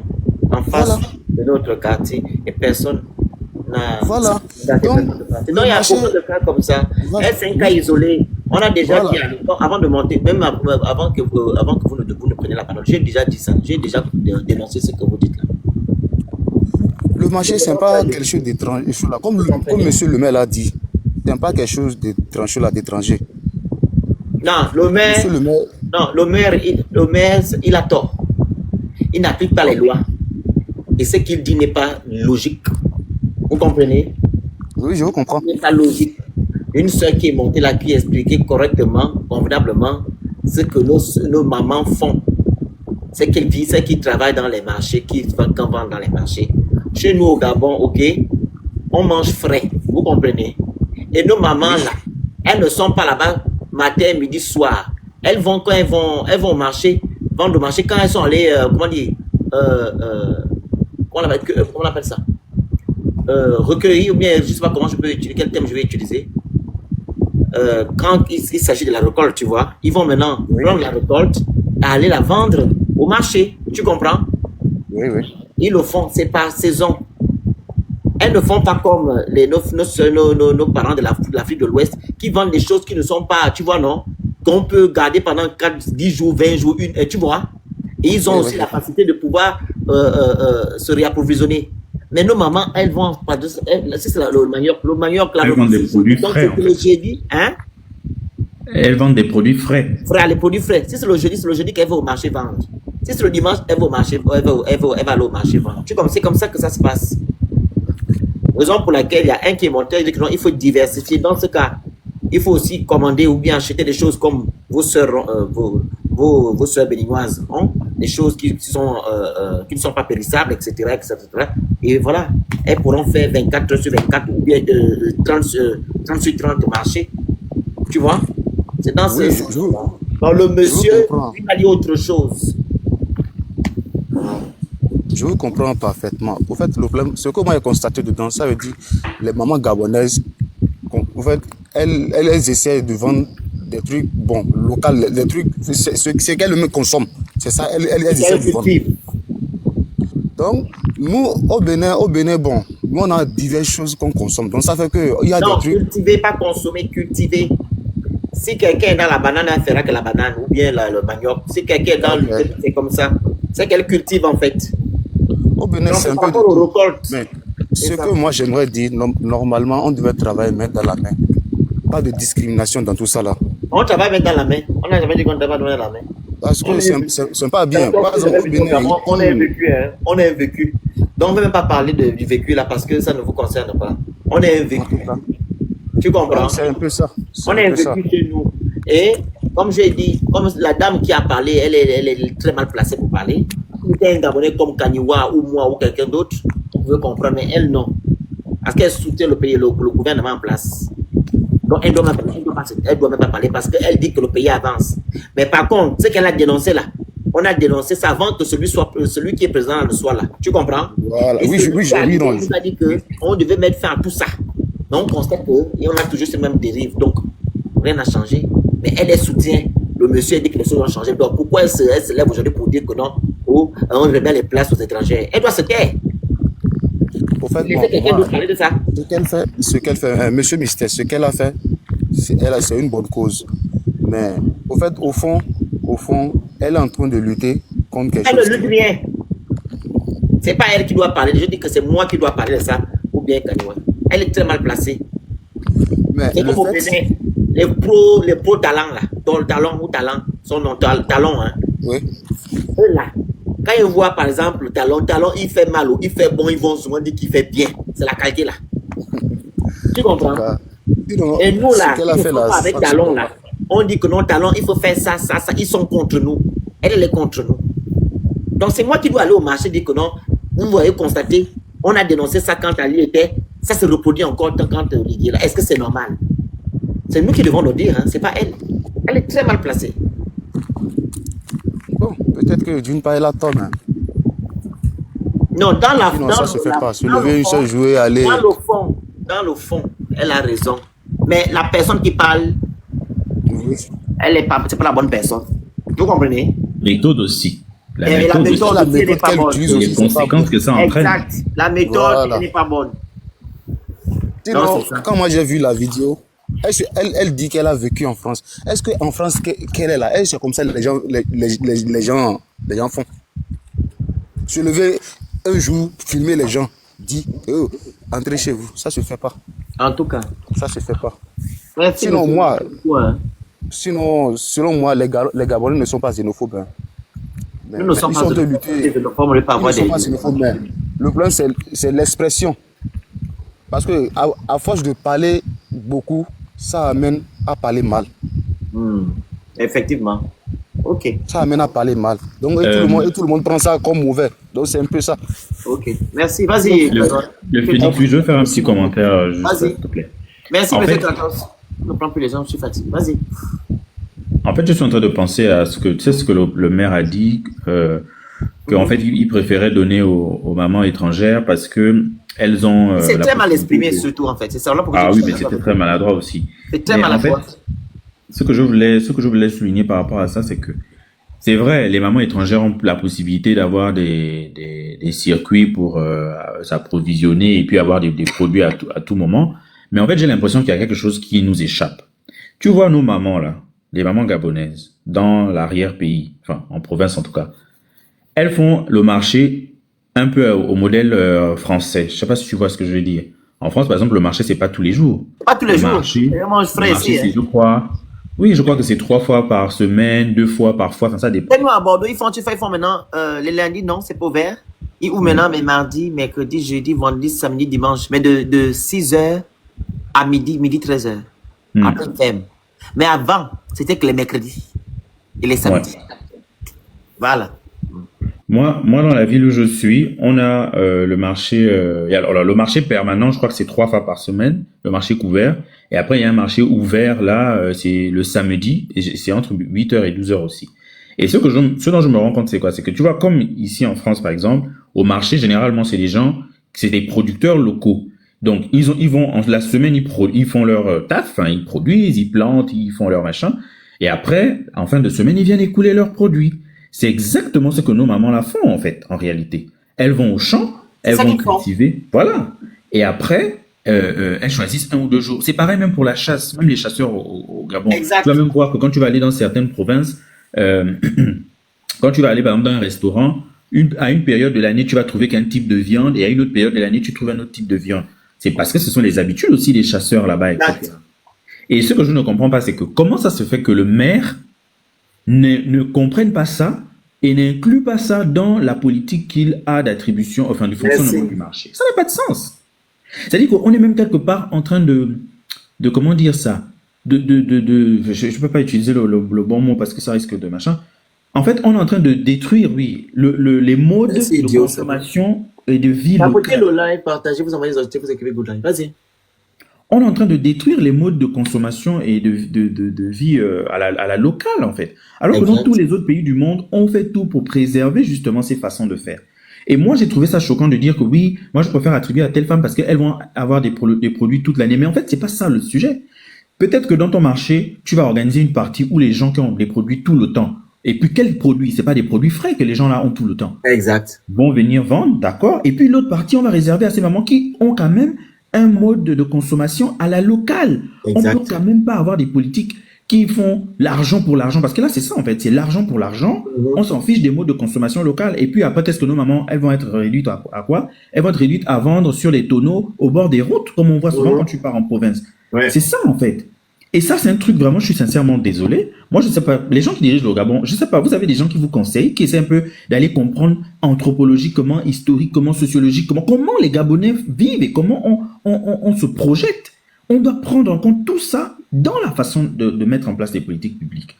en face de notre quartier et personne n'a. Voilà. Donc, il y a beaucoup de cas comme ça. Voilà. C'est un cas isolé. On a déjà dit à l'époque, avant de monter, même avant que vous ne preniez la parole, j'ai déjà dit ça. J'ai déjà dénoncé ce que vous dites là. Le marché, ce n'est pas quelque chose d'étranger. Comme M. le maire l'a dit, ce n'est pas quelque chose d'étranger. Non, le maire, le maire, il a tort. Il n'applique pas les lois. Et ce qu'il dit n'est pas logique. Vous comprenez? Oui, je vous comprends. Ce n'est pas logique. Une soeur qui est montée là, qui expliquait correctement, convenablement, ce que nos mamans font. C'est qu'elles vivent, c'est qu'ils travaillent dans les marchés, qu'ils vendent dans les marchés. Chez nous au Gabon, ok, on mange frais. Vous comprenez? Et nos mamans là, elles ne sont pas là-bas matin, midi, soir. Elles vont quand elles vont au marché, vendre au marché quand elles sont allées, comment on appelle ça? Recueillir, ou bien je ne sais pas comment je peux utiliser, quel terme je vais utiliser. Quand il s'agit de la récolte, tu vois, ils vont maintenant prendre la récolte et aller la vendre au marché. Tu comprends? Oui. Ils le font, c'est par saison. Elles ne font pas comme nos parents de l'Afrique de l'Ouest qui vendent des choses qui ne sont pas, tu vois, non? Qu'on peut garder pendant 10 jours, 20 jours, tu vois? Et ils ont aussi la capacité de pouvoir se réapprovisionner. Mais nos mamans, elles vont, c'est le manioc là. Elles vendent des produits frais. Donc, c'est le jeudi, hein? Elles vendent des produits frais. Frais, les produits frais. Si c'est le jeudi qu'elle va au marché vendre. Si c'est le dimanche, elle va au marché, elle va aller au marché vendre. C'est comme ça que ça se passe. Raison pour laquelle il y a un qui est monté, il dit que non, il faut diversifier. Dans ce cas, il faut aussi commander ou bien acheter des choses comme vos sœurs, vos sœurs béninoises, hein? Des choses qui ne sont pas périssables, etc., etc. Et voilà, elles pourront faire 24 heures sur 24 ou bien 30 sur 30 au marché. Tu vois? C'est dans ce sens. Donc le monsieur, il a dit autre chose. Je vous comprends parfaitement. Au fait, le problème, ce que moi j'ai constaté dedans, ça veut dire les mamans gabonaises, en fait, elles essaient de vendre des trucs bons, locaux, des trucs, c'est qu'elles-mêmes consomment. C'est ça, elles essaient de vendre. Donc, nous, au Bénin, bon, nous, on a diverses choses qu'on consomme. Donc, ça fait qu'il y a Non, des trucs. cultiver, pas consommer, cultiver. Si quelqu'un est dans la banane, elle fera que la banane, ou bien le manioc. Si quelqu'un est dans le Ok. c'est comme ça. C'est qu'elle cultive en fait. Au Bénin, Donc, c'est un par peu de rapport aux tout. récoltes. Mais C'est ce ça. que moi, j'aimerais dire, normalement, on devait travailler main dans la main. Pas de discrimination dans tout ça là. On travaille mettre dans la main. On n'a jamais dit qu'on travaille dans la main. Parce On que est c'est pas bien. Par exemple, au Bénin, on est vécu, hein. On est vécu. Donc, on ne veut même pas parler du vécu là parce que ça ne vous concerne pas. On est un vécu. Tu comprends? c'est un peu ça. C'est On un est peu ça. vécu chez nous. Et comme j'ai dit, comme la dame qui a parlé, elle est très mal placée pour parler. Si c'était un Gabonais comme Kaniwa ou moi ou quelqu'un d'autre, on veut comprendre, mais elle non. Parce qu'elle soutient le pays, le gouvernement en place. Donc elle doit même pas parler parce qu'elle dit que le pays avance. Mais par contre, ce qu'elle a dénoncé là, on a dénoncé ça avant que celui qui est président ne soit là. Tu comprends? Voilà. Et Oui, celui oui, qui a oui, non. nous a dit qu'on devait mettre fin à tout ça. Donc on constate et on a toujours ces mêmes dérives. Donc rien n'a changé. Mais elle soutient. Le monsieur dit que les choses ont changé. Donc pourquoi elle se lève aujourd'hui pour dire que non, on remet les places aux étrangers? Elle doit se taire. Au fait, Laissez quelqu'un d'autre parler de ça. ce qu'elle fait, Monsieur Mystère, ce qu'elle a fait, c'est une bonne cause. Mais au fait, au fond, elle est en train de lutter contre quelque Elle chose. ne lutte rien. C'est pas elle qui doit parler. Je dis que c'est moi qui dois parler de ça. Ou bien Kaniwa. Elle est très mal placée. Mais C'est le comme au fait, Bénin. Les pros talents là. Talent. Son nom, talent, hein. oui, Eux là. Quand ils voient par exemple talent, il fait mal ou il fait bon, ils vont souvent dire qu'il fait bien. C'est la qualité là. Tu comprends? sinon, Et nous là, ce qu'elle a fait là, avec ça, talent là, on dit que non, talent, il faut faire ça. Ils sont contre nous. Elle est contre nous. Donc c'est moi qui dois aller au marché dire que non, vous voyez constater, on a dénoncé ça quand Ali était, ça se reproduit encore quand Olivier là. Est-ce que c'est normal? C'est nous qui devons le dire, hein, c'est pas elle. Elle est très mal placée. bon, peut-être que d'une part, elle a tort. Hein. Non, dans la Sinon, dans ça le- se fait la- pas. Se dans lever le une fond- seule jouer, aller. Dans le fond, elle a raison. Mais la personne qui parle, Oui. c'est pas la bonne personne. Vous comprenez? Méthode aussi. La Et la méthode méthode aussi. La aussi, elle n'est méthode pas qu'elle bonne. utilise Et aussi, les c'est pas conséquences que ça entraîne. Exact. La méthode Voilà. elle n'est pas bonne. Sinon, Non, c'est ça. quand moi j'ai vu la vidéo, elle dit qu'elle a vécu en France. Est-ce qu'en France, qu'elle est là? Est-ce que c'est comme ça les gens font? Se lever un jour, filmer les gens, dire, oh, entrez chez vous. Ça se fait pas. En tout cas. Ça se fait pas. Merci, Sinon, monsieur. moi, Ouais. Sinon, selon moi, les Gabonais ne sont pas xénophobes. Hein. Nous ne sommes ils pas sont de xénophobes, lutter. les xénophobes, on ne peut pas Ils ne avoir sont des- pas xénophobes, mais le problème, c'est l'expression. Parce que à force de parler beaucoup, ça amène à parler mal. Effectivement. Ok. Ça amène à parler mal. Donc, tout le monde prend ça comme mauvais. Donc, c'est un peu ça. Ok. Merci. Vas-y. Le Phoenix, je veux faire un petit commentaire, juste, Vas-y. s'il te plaît. Merci, En monsieur fait- Kratos. Ne prends plus les gens, je suis fatigué. Vas-y. En fait, je suis en train de penser à ce que, tu sais, ce que le maire a dit, qu'en fait, il préférait donner aux mamans étrangères parce que elles ont. C'est la très mal possibilité exprimé, de- surtout, en fait. C'est ça là pour Ah que oui, je mais dis ça. c'était très maladroit aussi. C'est très Mais en maladroit. fait, ce que je voulais souligner par rapport à ça, c'est que c'est vrai, les mamans étrangères ont la possibilité d'avoir des circuits pour s'approvisionner et puis avoir des produits à tout moment. Mais en fait, j'ai l'impression qu'il y a quelque chose qui nous échappe. Tu vois nos mamans là, les mamans gabonaises, dans l'arrière-pays, enfin en province en tout cas, elles font le marché un peu au modèle français. Je sais pas si tu vois ce que je veux dire. En France, par exemple, le marché c'est pas tous les jours. Pas tous les Le jours. marché, Je mange frais le marché, ici. c'est, Hein. je crois, oui, je crois que c'est 3 fois par semaine, 2 fois parfois, enfin, ça dépend. Chez nous à Bordeaux, ils font maintenant les lundis, non, c'est pas ouvert. Ils ouvrent maintenant, mais mardi, mercredi, jeudi, vendredi, samedi, dimanche. Mais de 6h à midi 13h. Après, ils ferment. Mais avant, c'était que les mercredis et les samedis. Voilà. Moi, dans la ville où je suis, on a le marché. Alors, le marché permanent, je crois que c'est 3 fois par semaine, le marché couvert. Et après, il y a un marché ouvert là, c'est le samedi, et c'est entre 8h et 12h aussi. Et ce dont je me rends compte, c'est quoi? C'est que tu vois, comme ici en France, par exemple, au marché, généralement, c'est des producteurs locaux. Donc, ils vont, en la semaine, ils font leur taf, hein, ils produisent, ils plantent, ils font leur machin. Et après, en fin de semaine, ils viennent écouler leurs produits. C'est exactement ce que nos mamans là font, en fait, en réalité. elles vont au champ, C'est elles ça vont qu'ils font. cultiver, voilà. Et après, elles choisissent 1 ou 2 jours. C'est pareil même pour la chasse, même les chasseurs au Gabon. Tu Exact. vas même voir que quand tu vas aller dans certaines provinces, euh, quand tu vas aller par exemple dans un restaurant, à une période de l'année, tu vas trouver qu'un type de viande et à une autre période de l'année, tu trouves un autre type de viande. C'est parce que ce sont les habitudes aussi des chasseurs là-bas, etc. Exact. Et ce que je ne comprends pas, c'est que comment ça se fait que le maire ne comprenne pas ça et n'inclut pas ça dans la politique qu'il a d'attribution, enfin du fonctionnement Merci. du marché. Ça n'a pas de sens. C'est-à-dire qu'on est même quelque part en train de comment dire ça, je peux pas utiliser le bon mot parce que ça risque de machin. En fait, on est en train de détruire, oui, les modes C'est de idiot, ça. consommation et de vie Tapotez locale. le live, partagez, vous envoyez les objectifs, vous écrivez good live. Vas-y. On est en train de détruire les modes de consommation et de vie à la locale, en fait. Alors que dans Exact. tous les autres pays du monde, on fait tout pour préserver justement ces façons de faire. Et moi, j'ai trouvé ça choquant de dire que oui, moi, je préfère attribuer à telle femme parce qu'elles vont avoir des produits toute l'année. Mais en fait, c'est pas ça le sujet. Peut-être que dans ton marché, tu vas organiser une partie où les gens qui ont des produits tout le temps. Et puis, quels produits? C'est pas des produits frais que les gens là ont tout le temps. Exact. Vont venir vendre, d'accord? Et puis, l'autre partie, on va réserver à ces mamans qui ont quand même un mode de consommation à la locale. Exact. On peut quand même pas avoir des politiques qui font l'argent pour l'argent. Parce que là, c'est ça, en fait. C'est l'argent pour l'argent. On s'en fiche des modes de consommation locale. Et puis après, est-ce que nos mamans, elles vont être réduites à quoi? Elles vont être réduites à vendre sur les tonneaux au bord des routes, comme on voit souvent quand tu pars en province. Ouais. C'est ça, en fait. Et ça, c'est un truc vraiment, je suis sincèrement désolé. Moi, je sais pas, les gens qui dirigent le Gabon, je sais pas, vous avez des gens qui vous conseillent, qui essaient un peu d'aller comprendre anthropologiquement, historiquement, sociologiquement, comment les Gabonais vivent et comment on se projette. On doit prendre en compte tout ça dans la façon de mettre en place des politiques publiques.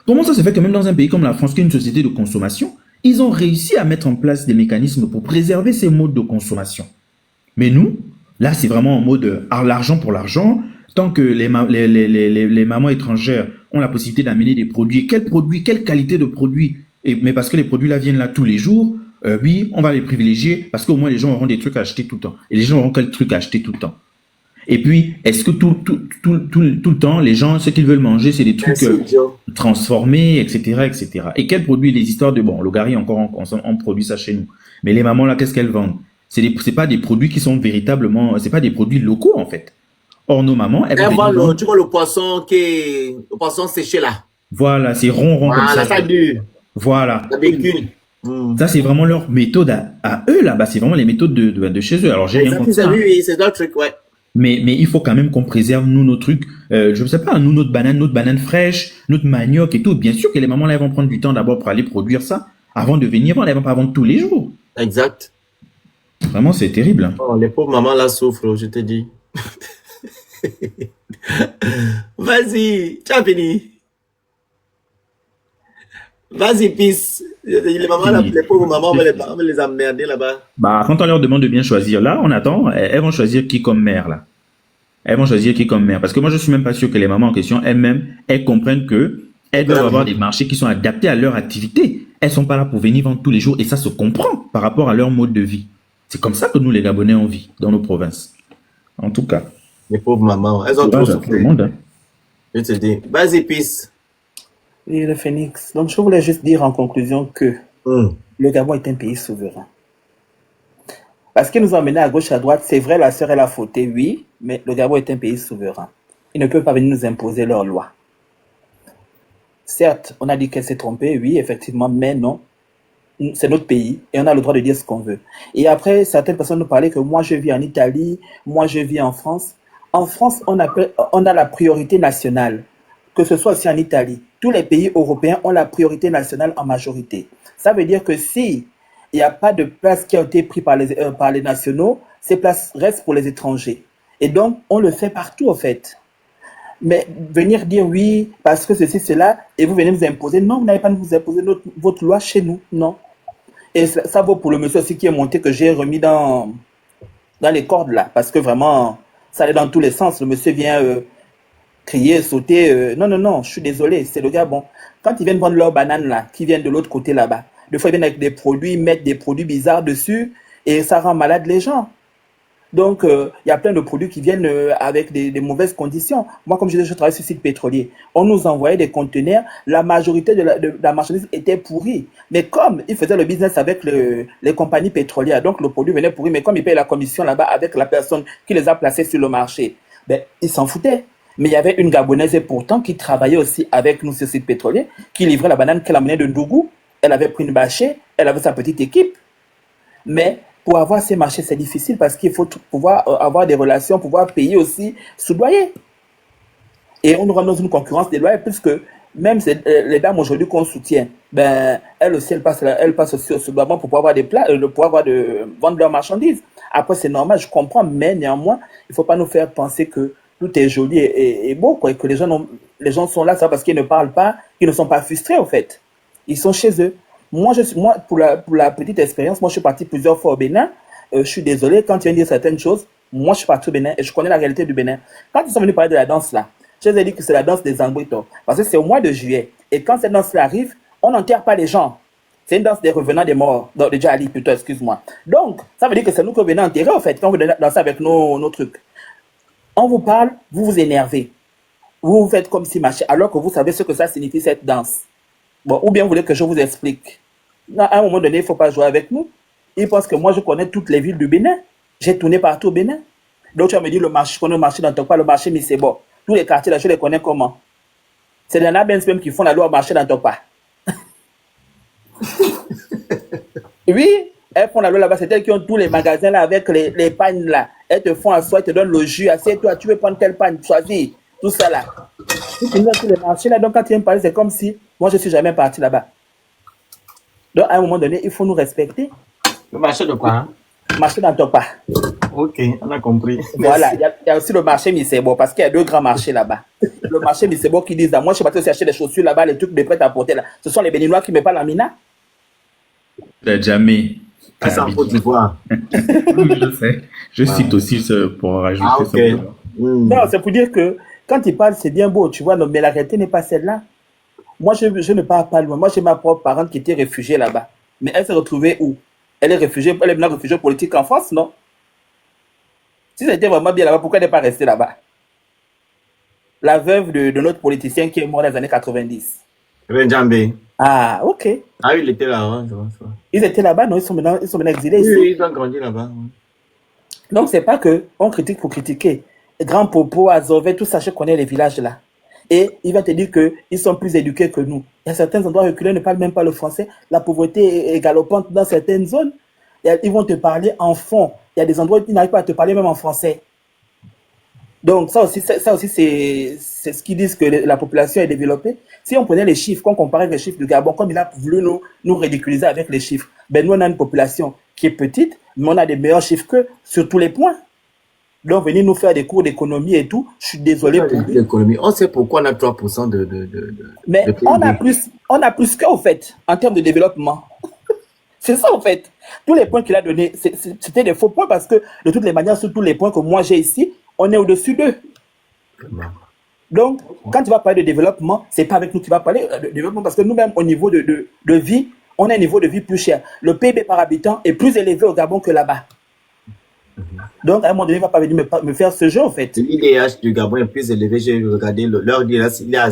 Comment ça se fait que même dans un pays comme la France, qui est une société de consommation, ils ont réussi à mettre en place des mécanismes pour préserver ces modes de consommation. Mais nous, là, c'est vraiment en mode l'argent pour l'argent. Tant que les mamans étrangères ont la possibilité d'amener des produits, quelle qualité de produits, mais parce que les produits là viennent là tous les jours, oui, on va les privilégier parce qu'au moins les gens auront des trucs à acheter tout le temps. Et les gens auront quel truc à acheter tout le temps. Et puis, est-ce que tout le temps, les gens, ce qu'ils veulent manger, c'est des trucs transformés, etc., etc. Et quels produits, les histoires de, bon, Logari, encore, on produit ça chez nous. Mais les mamans là, qu'est-ce qu'elles vendent? C'est pas des produits qui sont véritablement, c'est pas des produits locaux, en fait. Or, nos mamans, elles vont tu vois le poisson le poisson séché là. Voilà, c'est rond comme Voilà, ça. ça dure. Voilà. La bacon. Ça, c'est vraiment leur méthode à eux, là-bas. C'est vraiment les méthodes de chez eux. Alors, j'ai rien contre ça. Oui, c'est leur truc, ouais. Mais il faut quand même qu'on préserve, nous, nos trucs. Je ne sais pas, nous, notre banane fraîche, notre manioc et tout. Bien sûr que les mamans, là, elles vont prendre du temps d'abord pour aller produire ça avant de venir vendre. Elles vont pas vendre tous les jours. Exact. Vraiment, c'est terrible. Hein. Oh, les pauvres mamans là souffrent, je te dis. Vas-y, tu as fini. Vas-y, pisse. Les mamans, là, les pauvres mamans, on va les emmerder là-bas. Bah, quand on leur demande de bien choisir, là, on attend, elles vont choisir qui comme mère, là. Elles vont choisir qui comme mère. Parce que moi, je suis même pas sûr que les mamans en question, elles-mêmes, elles comprennent que elles doivent avoir des marchés qui sont adaptés à leur activité. Elles sont pas là pour venir vendre tous les jours. Et ça se comprend par rapport à leur mode de vie. C'est comme ça que nous, les Gabonais, on vit dans nos provinces. En tout cas. Les pauvres mamans, elles ont trop souffert. Hein. Je te dis, vas-y, pisse. Et le Phénix. Donc, je voulais juste dire en conclusion que le Gabon est un pays souverain. Parce qu'ils nous ont emmenés à gauche, à droite, c'est vrai, la sœur, elle a fauté, oui, mais le Gabon est un pays souverain. Ils ne peuvent pas venir nous imposer leurs lois. Certes, on a dit qu'elle s'est trompée, oui, effectivement, mais non. C'est notre pays et on a le droit de dire ce qu'on veut. Et après, certaines personnes nous parlaient que moi, je vis en Italie, moi, je vis en France. En France, on a la priorité nationale, que ce soit aussi en Italie. Tous les pays européens ont la priorité nationale en majorité. Ça veut dire que si il n'y a pas de place qui a été prise par les nationaux, ces places restent pour les étrangers. Et donc, on le fait partout, en fait. Mais venir dire oui, parce que ceci, cela, et vous venez nous imposer, non, vous n'avez pas à nous imposer votre loi chez nous, non. Et ça vaut pour le monsieur aussi qui est monté, que j'ai remis dans les cordes là, parce que vraiment, ça allait dans tous les sens. Le monsieur vient crier, sauter. Non, je suis désolé, c'est le gars, bon. Quand ils viennent vendre leurs bananes là, qui viennent de l'autre côté là-bas, des fois ils viennent avec des produits, mettre des produits bizarres dessus, et ça rend malade les gens. Donc, il y a plein de produits qui viennent avec des mauvaises conditions. Moi, comme je disais, je travaille sur site pétrolier. On nous envoyait des conteneurs. La majorité de la marchandise était pourrie. Mais comme ils faisaient le business avec les compagnies pétrolières, donc le produit venait pourri, mais comme ils payaient la commission là-bas avec la personne qui les a placés sur le marché, ben, ils s'en foutaient. Mais il y avait une Gabonaise pourtant qui travaillait aussi avec nous sur site pétrolier, qui livrait la banane qu'elle amenait de Ndougou. Elle avait pris une bâchée, elle avait sa petite équipe. Mais pour avoir ces marchés, c'est difficile parce qu'il faut pouvoir avoir des relations, pouvoir payer aussi soudoyer. Et on nous rend dans une concurrence déloyale puisque même les dames aujourd'hui qu'on soutient, ben, elles aussi, elles passent aussi au soudoiement pour pouvoir avoir des plats, pour avoir vendre leurs marchandises. Après, c'est normal, je comprends, mais néanmoins, il ne faut pas nous faire penser que tout est joli et beau, quoi, et que les gens sont là, ça parce qu'ils ne parlent pas, qu'ils ne sont pas frustrés, en fait. Ils sont chez eux. Moi, pour la petite expérience, moi, je suis parti plusieurs fois au Bénin. Je suis désolé, quand tu viens dire certaines choses, moi, je suis parti au Bénin et je connais la réalité du Bénin. Quand ils sont venus parler de la danse, là, je les ai dit que c'est la danse des Ambrito. Parce que c'est au mois de juillet. Et quand cette danse-là arrive, on n'enterre pas les gens. C'est une danse des revenants des morts. De Djali, plutôt, excuse-moi. Donc, ça veut dire que c'est nous qui venons enterrer, en fait, quand vous dansez avec nos trucs. On vous parle, vous vous énervez. Vous faites comme si machin, alors que vous savez ce que ça signifie cette danse. Bon, ou bien vous voulez que je vous explique. Non, à un moment donné, il ne faut pas jouer avec nous. Ils pensent que moi, je connais toutes les villes du Bénin. J'ai tourné partout au Bénin. Donc, tu vas me dire, je connais le marché d'Antokpa, le marché Misebo. Tous les quartiers, là, je les connais comment? C'est les Nabens même qui font la loi au marché d'Antokpa. Oui, elles font la loi là-bas. C'est elles qui ont tous les magasins là avec les pagnes là. Elles te font asseoir, elles te donnent le jus. Assieds-toi, tu veux prendre quelle pagne? Choisis. Tout ça là. Tu finis dans tous les marchés là. Donc, quand tu viens me parler, c'est comme si moi, je ne suis jamais parti là-bas. Donc, à un moment donné, il faut nous respecter. Le marché de quoi, hein? Marché d'Antokpa. Ok, on a compris. Voilà, il y a aussi le marché Misebo, parce qu'il y a 2 grands marchés là-bas. Le marché Misebo qui disent, moi je suis parti aussi acheter des chaussures là-bas, les trucs de prêt à porter là. Ce sont les Béninois qui me parlent en Mina. Jamais. C'est ça en Côte d'Ivoire. Je sais. Je cite aussi pour rajouter Ah, ok. ça. Non, c'est pour dire que quand ils parlent, c'est bien beau, tu vois, non, mais la réalité n'est pas celle-là. Moi, je ne pars pas loin. Moi, j'ai ma propre parente qui était réfugiée là-bas. Mais elle s'est retrouvée où? Elle est maintenant réfugiée politique en France, non? Si c'était vraiment bien là-bas, pourquoi elle n'est pas restée là-bas? La veuve de notre politicien qui est mort dans les années 90. Benjambe. Ah, ok. Ah oui, il était là avant, je pense. Ils étaient là-bas, non? Ils sont maintenant exilés ici. Oui, ils ont grandi là-bas. Donc, c'est pas que on critique pour critiquer. Grand Popo, Azové, tout ça, je connais les villages là. Et il va te dire qu'ils sont plus éduqués que nous. Il y a certains endroits reculés, ne parlent même pas le français. La pauvreté est galopante dans certaines zones. Et ils vont te parler en fond. Il y a des endroits où ils n'arrivent pas à te parler même en français. Donc, ça aussi c'est ce qu'ils disent que la population est développée. Si on prenait les chiffres, qu'on comparait les chiffres du Gabon, comme il a voulu nous ridiculiser avec les chiffres, ben nous, on a une population qui est petite, mais on a des meilleurs chiffres qu'eux sur tous les points. Donc, venir nous faire des cours d'économie et tout, je suis désolé pour lui. L'économie. On sait pourquoi on a 3% Mais de on a plus qu'eux, au fait, en termes de développement. C'est ça, en fait. Tous les points qu'il a donnés, c'était des faux points parce que, de toutes les manières, sur tous les points que moi j'ai ici, on est au-dessus d'eux. Donc, quand tu vas parler de développement, c'est pas avec nous que tu vas parler de développement parce que nous-mêmes, au niveau de vie, on a un niveau de vie plus cher. Le PIB par habitant est plus élevé au Gabon que là-bas. Donc, à un moment donné, il ne va pas venir me faire ce jeu, en fait. L'IDH du Gabon est plus élevé. J'ai regardé leur IDH, il est à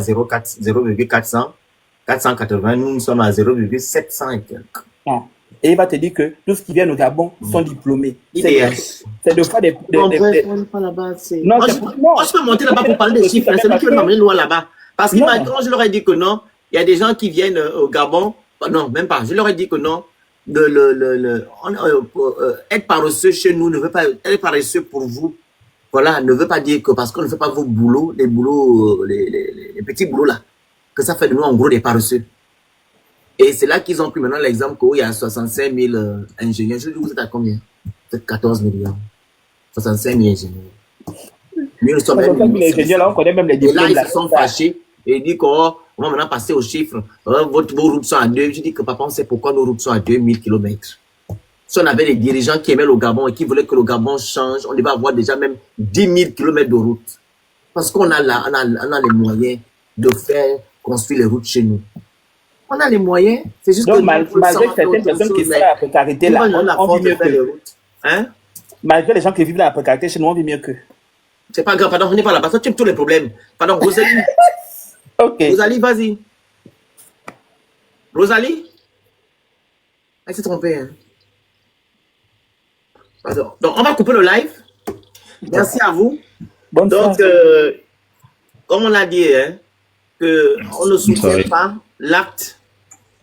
480. Nous sommes à 0,700 et quelques. Non. Et il va te dire que tous qui viennent au Gabon sont diplômés. IDH. C'est de fois des... Non, bref, on n'est pas là-bas. Non, moi, je peux monter là-bas pour parler des chiffres. C'est lui qui veut m'amener loin là-bas. Parce que quand je leur ai dit que non, il y a des gens qui viennent au Gabon. Non, même pas. Je leur ai dit que non. Être paresseux chez nous ne veut pas être paresseux pour vous. Voilà, ne veut pas dire que parce qu'on ne fait pas vos boulots, les boulots, les petits boulots là, que ça fait de nous en gros des paresseux. Et c'est là qu'ils ont pris maintenant l'exemple qu'il y a 65 000 ingénieurs. Je dis, vous êtes à combien? Peut-être 14 millions. 65 000 ingénieurs. Mais nous sommes même ingénieurs là, on connaît même les diplômes. Et là, ils se sont fâchés et ils disent qu'on va maintenant passer aux chiffres. Vos routes sont à 2. Je dis que papa, on sait pourquoi nos routes sont à 2000 km. Si on avait des dirigeants qui aimaient le Gabon et qui voulaient que le Gabon change, on devait avoir déjà même 10 000 km de route. Parce qu'on a les moyens de faire construire les routes chez nous. On a les moyens. C'est juste donc, malgré certaines personnes qui sont à la précarité là, on a force de faire les routes. Hein? Malgré les gens qui vivent dans la précarité, chez nous, on vit mieux qu'eux. C'est pas grave, pardon, on n'est pas là-bas. Ça, tu aimes tous les problèmes. Pardon, Rosalie. Ok. Rosalie, vas-y. Rosalie? Elle s'est trompée. Hein. Pardon. Donc, on va couper le live. Merci à vous. Bonne Donc, soirée. comme on a dit, hein, que on ne soutient soirée. pas l'acte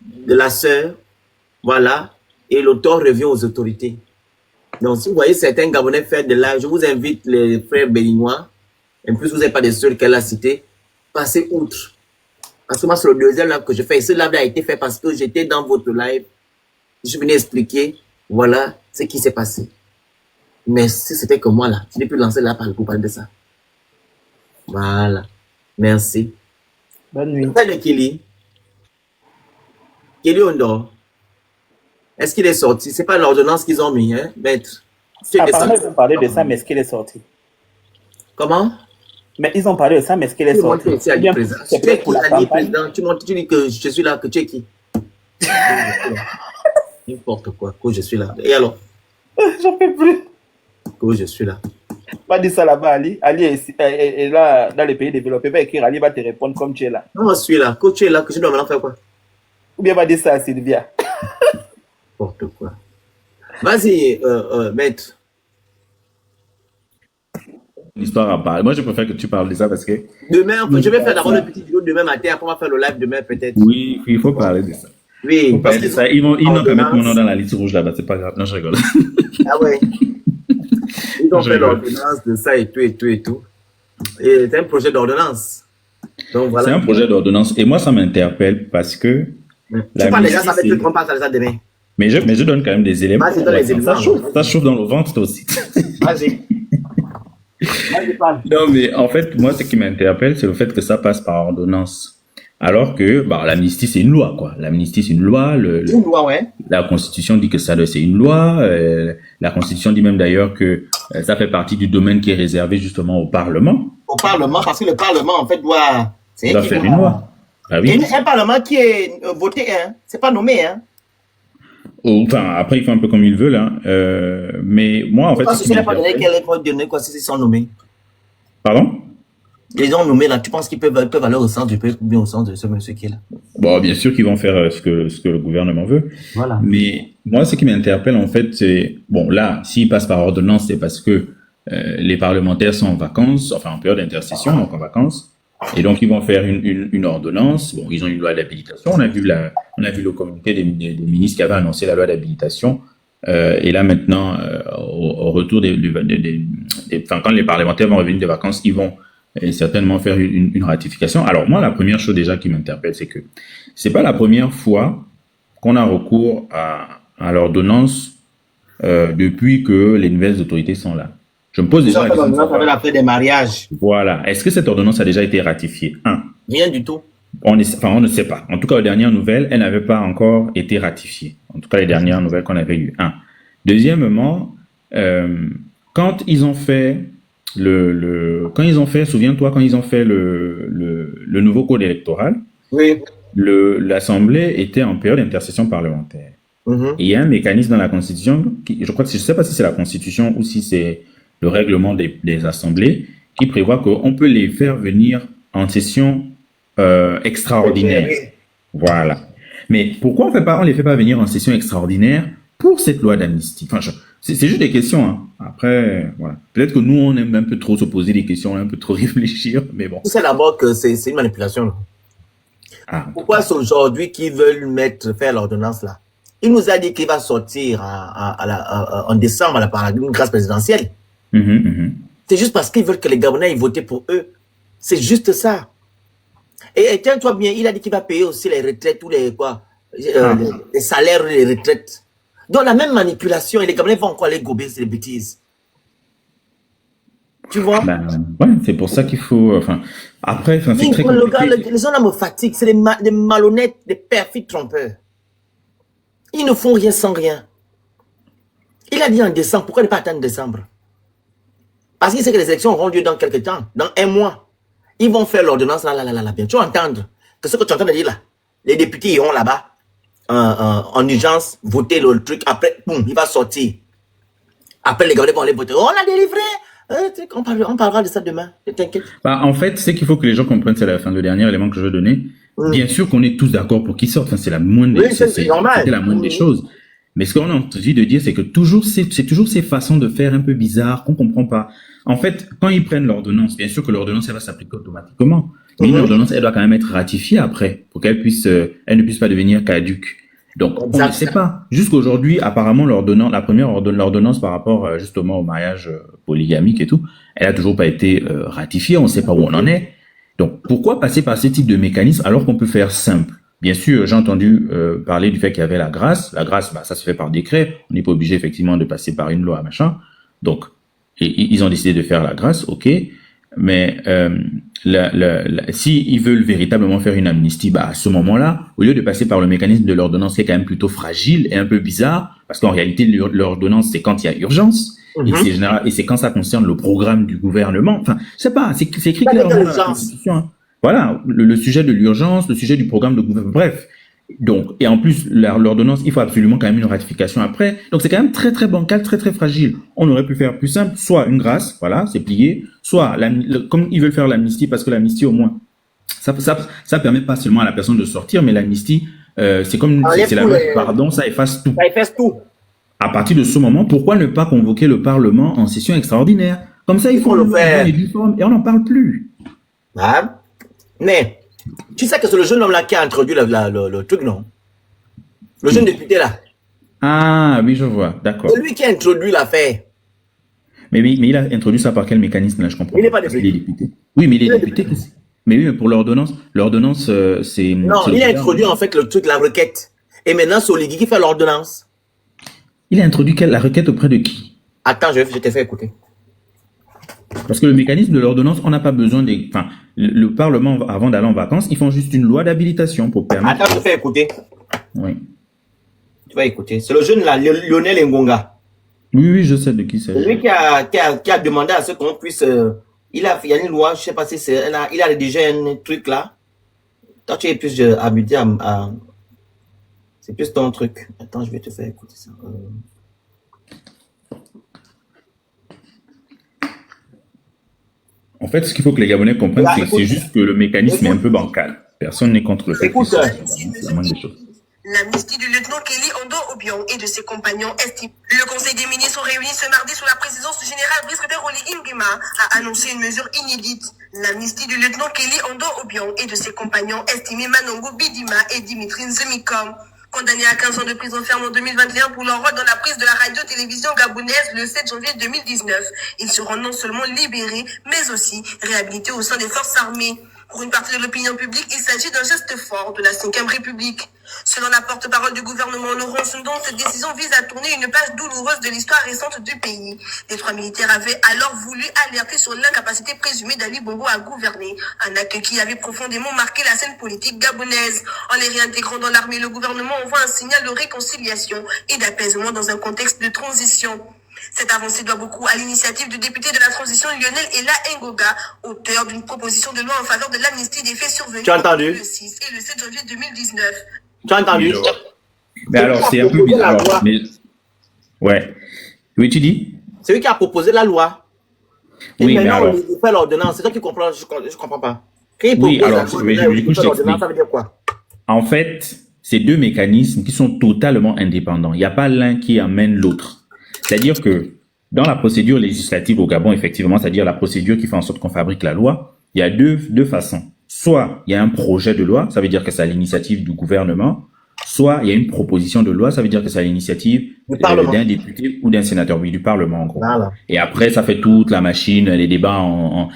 de la sœur, voilà, et le tort revient aux autorités. Donc, si vous voyez certains Gabonais faire des lives, je vous invite les frères béninois, en plus vous n'avez pas des sœurs qu'elle a citées, passez outre. Parce que moi, c'est le deuxième live que je fais. Et ce live a été fait parce que j'étais dans votre live. Je venais expliquer, voilà, ce qui s'est passé. Mais si c'était que moi, là, je n'ai plus lancé là pour parler de ça. Voilà. Merci. Bonne nuit. Salut Kelly. Kelly Ondor. Est-ce qu'il est sorti? C'est pas l'ordonnance qu'ils ont mis, hein, maître. Apparemment, ils ont parlé de ça, mais est-ce qu'il est sorti? Comment? Mais ils ont parlé de ça, mais est-ce qu'il est sorti? Tu es Bien, président. c'est Tu es peut-être pour qui, la Ali, campagne. président? Tu dis que je suis là, que tu es qui? N'importe quoi, que je suis là. Et alors? J'en peux plus. Que je suis là. Pas dire ça là-bas, Ali. Ali est là, dans les pays développés. Va écrire, Ali va te répondre comme tu es là. Non, je suis là. Que tu es là, que je dois maintenant faire quoi? Ou bien va dire ça à Sylvia. N'importe quoi. Vas-y, maître. Une histoire à parler. Moi, je préfère que tu parles de ça parce que Demain, je vais faire d'abord le petit vidéo demain matin, après on va faire le live demain peut-être. oui, il faut parler de ça. Oui, Faut parce parler de que ça. Ils vont pas mettre mon nom dans la liste rouge là-bas, c'est pas grave. Non, je rigole. ah ouais. Ils ont Je fait rigole. l'ordonnance de ça et tout et tout et tout. Et c'est un projet d'ordonnance. Donc voilà. C'est un projet d'ordonnance et moi, ça m'interpelle parce que Tu parles déjà, l'amnistie, ça va c'est- être qu'on passe à ça demain. mais je donne quand même des éléments. Vas-y, donne les éléments. Ça chauffe dans le ventre toi aussi. Vas-y. Vas-y, parle. Non, mais en fait, moi, ce qui m'interpelle, c'est le fait que ça passe par ordonnance. Alors que, bah, l'amnistie, c'est une loi, quoi. L'amnistie, c'est une loi. Une loi, ouais. La Constitution dit que ça, c'est une loi. La Constitution dit même d'ailleurs que ça fait partie du domaine qui est réservé justement au Parlement. Au Parlement, parce que le Parlement, en fait, doit. C'est Il doit faire une loi. Ah Il y oui. a un Parlement qui est voté, hein. C'est pas nommé, hein. Enfin, après, il fait un peu comme il veut, là. Mais moi, en fait, Parce ce que qui ce n'est pas donné m'interpelle- qu'elle est donné quoi si ils sont nommés. Pardon? Les ont nommés là, tu penses qu'ils peuvent aller au centre du peuple ou bien au centre de ce monsieur qui est là? Bon, bien sûr qu'ils vont faire ce que le gouvernement veut. Voilà. Mais moi, ce qui m'interpelle, en fait, c'est, bon, là, s'ils passent par ordonnance, c'est parce que les parlementaires sont en vacances, enfin en période d'intercession, donc en vacances. Et donc, ils vont faire une ordonnance. Bon, ils ont une loi d'habilitation. On a vu le communiqué des ministres qui avait annoncé la loi d'habilitation. Et là, maintenant, au retour enfin, quand les parlementaires vont revenir des vacances, ils vont certainement faire une ratification. Alors, moi, la première chose déjà qui m'interpelle, c'est que c'est pas la première fois qu'on a recours à l'ordonnance depuis que les nouvelles autorités sont là. Je me pose déjà la question de savoir, après des mariages. voilà, est-ce que cette ordonnance a déjà été ratifiée? Rien du tout. On ne sait pas. En tout cas, aux dernières nouvelles, elle n'avait pas encore été ratifiée. En tout cas, les dernières nouvelles qu'on avait eues. Deuxièmement, quand ils ont fait souviens-toi, quand ils ont fait le nouveau code électoral, Oui. l'Assemblée était en période d'intercession parlementaire. Mhm. Et il y a un mécanisme dans la Constitution, je ne sais pas si c'est la Constitution ou si c'est le règlement des assemblées, qui prévoit qu'on peut les faire venir en session extraordinaire. Voilà. Mais pourquoi on les fait pas venir en session extraordinaire pour cette loi d'amnistie? Enfin, c'est juste des questions. Hein. Après, voilà. Peut-être que nous, on aime un peu trop se poser des questions, un peu trop réfléchir, mais bon. Tu sais d'abord que c'est une manipulation. Là. Ah, Pourquoi c'est aujourd'hui qu'ils veulent faire l'ordonnance là? Il nous a dit qu'il va sortir en décembre par une grâce présidentielle. C'est juste parce qu'ils veulent que les Gabonais aient voté pour eux. C'est juste ça. Et tiens-toi bien, il a dit qu'il va payer aussi les retraites, tous les les salaires, les retraites. Donc la même manipulation, et les Gabonais vont encore aller gober ces bêtises. Tu vois? Ouais, c'est pour ça qu'il faut. Enfin, après, c'est très compliqué. Les gens là me fatiguent, c'est des malhonnêtes, des perfides trompeurs. Ils ne font rien sans rien. Il a dit en décembre, pourquoi ne pas attendre décembre? Parce qu'il sait que les élections auront lieu dans quelques temps, dans un mois. Ils vont faire l'ordonnance là, bien. Tu vas entendre que ce que tu entends de dire là, les députés iront là-bas, en urgence, voter le truc, après, boum, il va sortir. Après, les Gabonais vont aller voter. On l'a délivré. On parlera de ça demain. Ne t'inquiète. Bah, en fait, ce qu'il faut que les gens comprennent, c'est le dernier élément que je veux donner. Bien sûr qu'on est tous d'accord pour qu'ils sortent. Enfin, c'est la moindre Oui, c'est normal. c'est la moindre des choses. Mais ce qu'on a envie de dire, c'est que c'est toujours ces façons de faire un peu bizarres qu'on comprend pas. En fait, quand ils prennent l'ordonnance, bien sûr que l'ordonnance, elle va s'appliquer automatiquement. Mais une ordonnance, elle doit quand même être ratifiée après, pour qu'elle elle ne puisse pas devenir caduque. Donc, on ne sait pas. Jusqu'aujourd'hui, apparemment, la première l'ordonnance par rapport, justement, au mariage polygamique et tout, elle a toujours pas été ratifiée. On ne sait pas où on en est. Donc, pourquoi passer par ce type de mécanisme alors qu'on peut faire simple? Bien sûr, j'ai entendu parler du fait qu'il y avait la grâce. La grâce, bah, ça se fait par décret. On n'est pas obligé, effectivement, de passer par une loi, machin. Donc, ils ont décidé de faire la grâce, ok. Mais si ils veulent véritablement faire une amnistie, bah à ce moment-là, au lieu de passer par le mécanisme de l'ordonnance qui est quand même plutôt fragile et un peu bizarre, parce qu'en réalité l'ordonnance c'est quand il y a urgence et c'est général et c'est quand ça concerne le programme du gouvernement. Enfin, je sais pas, c'est écrit clairement dans la Constitution. Hein. Voilà, le sujet de l'urgence, le sujet du programme de gouvernement. Bref. Donc, et en plus, l'ordonnance, il faut absolument quand même une ratification après. Donc, c'est quand même très, très bancal, très, très fragile. On aurait pu faire plus simple, soit une grâce, voilà, c'est plié, soit, comme ils veulent faire l'amnistie, parce que l'amnistie, au moins, ça permet pas seulement à la personne de sortir, mais l'amnistie, c'est comme, c'est la loi du pardon, ça efface tout. Ça efface tout. À partir de ce moment, pourquoi ne pas convoquer le Parlement en session extraordinaire? Comme ça, il faut le faire. Et on n'en parle plus. Ah, mais, tu sais que c'est le jeune homme là qui a introduit le truc, non? Le jeune député là. Ah, oui, je vois, d'accord. C'est lui qui a introduit l'affaire. Mais il a introduit ça par quel mécanisme là, je comprends. Il n'est pas député. Il est député. Oui, mais il est député. Mais oui, mais pour l'ordonnance, c'est... Non, il a introduit en fait le truc, la requête. Et maintenant, c'est Oligui qui fait l'ordonnance. Il a introduit la requête auprès de qui? Attends, je t'ai fait écouter. Parce que le mécanisme de l'ordonnance, on n'a pas besoin des... Enfin, le Parlement, avant d'aller en vacances, ils font juste une loi d'habilitation pour permettre... Attends, je te fais écouter. Oui. Tu vas écouter. C'est le jeune là, Lionel Ngonga. Oui, je sais de qui c'est. C'est lui qui a demandé à ce qu'on puisse... il y a une loi, je sais pas si c'est... Il a déjà un truc là. Toi, tu es plus habitué à... C'est plus ton truc. Attends, je vais te faire écouter ça. En fait, ce qu'il faut que les Gabonais comprennent, c'est que c'est juste que le mécanisme est un peu bancal. Personne n'est contre le fait que c'est la moindre des choses. L'amnistie du lieutenant Kelly Ondo Obiang et de ses compagnons estime. Le Conseil des ministres réuni ce mardi sous la présidence du général Brice Oligui Nguema a annoncé une mesure inédite. L'amnistie du lieutenant Kelly Ondo Obiang et de ses compagnons estimés Manongo Bidima et Dimitri Nzemikom. Condamnés à 15 ans de prison ferme en 2021 pour leur rôle dans la prise de la radio-télévision gabonaise le 7 janvier 2019, ils seront non seulement libérés, mais aussi réhabilités au sein des forces armées. Pour une partie de l'opinion publique, il s'agit d'un geste fort de la 5e République. Selon la porte-parole du gouvernement Laurent Sondon, cette décision vise à tourner une page douloureuse de l'histoire récente du pays. Les 3 militaires avaient alors voulu alerter sur l'incapacité présumée d'Ali Bongo à gouverner, un acte qui avait profondément marqué la scène politique gabonaise. En les réintégrant dans l'armée, le gouvernement envoie un signal de réconciliation et d'apaisement dans un contexte de transition. Cette avancée doit beaucoup à l'initiative du député de la transition Lionel Ella Ngoga, auteur d'une proposition de loi en faveur de l'amnistie des faits survenus le 6 et le 7 janvier 2019. Tu as entendu? Mais alors, c'est un peu bizarre. Mais... Ouais. Oui, tu dis? C'est lui qui a proposé la loi. Et oui, mais alors... il fait l'ordonnance. C'est toi qui comprends, je comprends pas. Oui, alors, du coup, je t'explique. Ça veut dire quoi? En fait, c'est deux mécanismes qui sont totalement indépendants. Il n'y a pas l'un qui amène l'autre. C'est-à-dire que dans la procédure législative au Gabon, effectivement, c'est-à-dire la procédure qui fait en sorte qu'on fabrique la loi, il y a deux façons. Soit il y a un projet de loi, ça veut dire que c'est à l'initiative du gouvernement, soit il y a une proposition de loi, ça veut dire que c'est à l'initiative d'un député ou d'un sénateur, oui, du Parlement en gros. Voilà. Et après, ça fait toute la machine, les débats en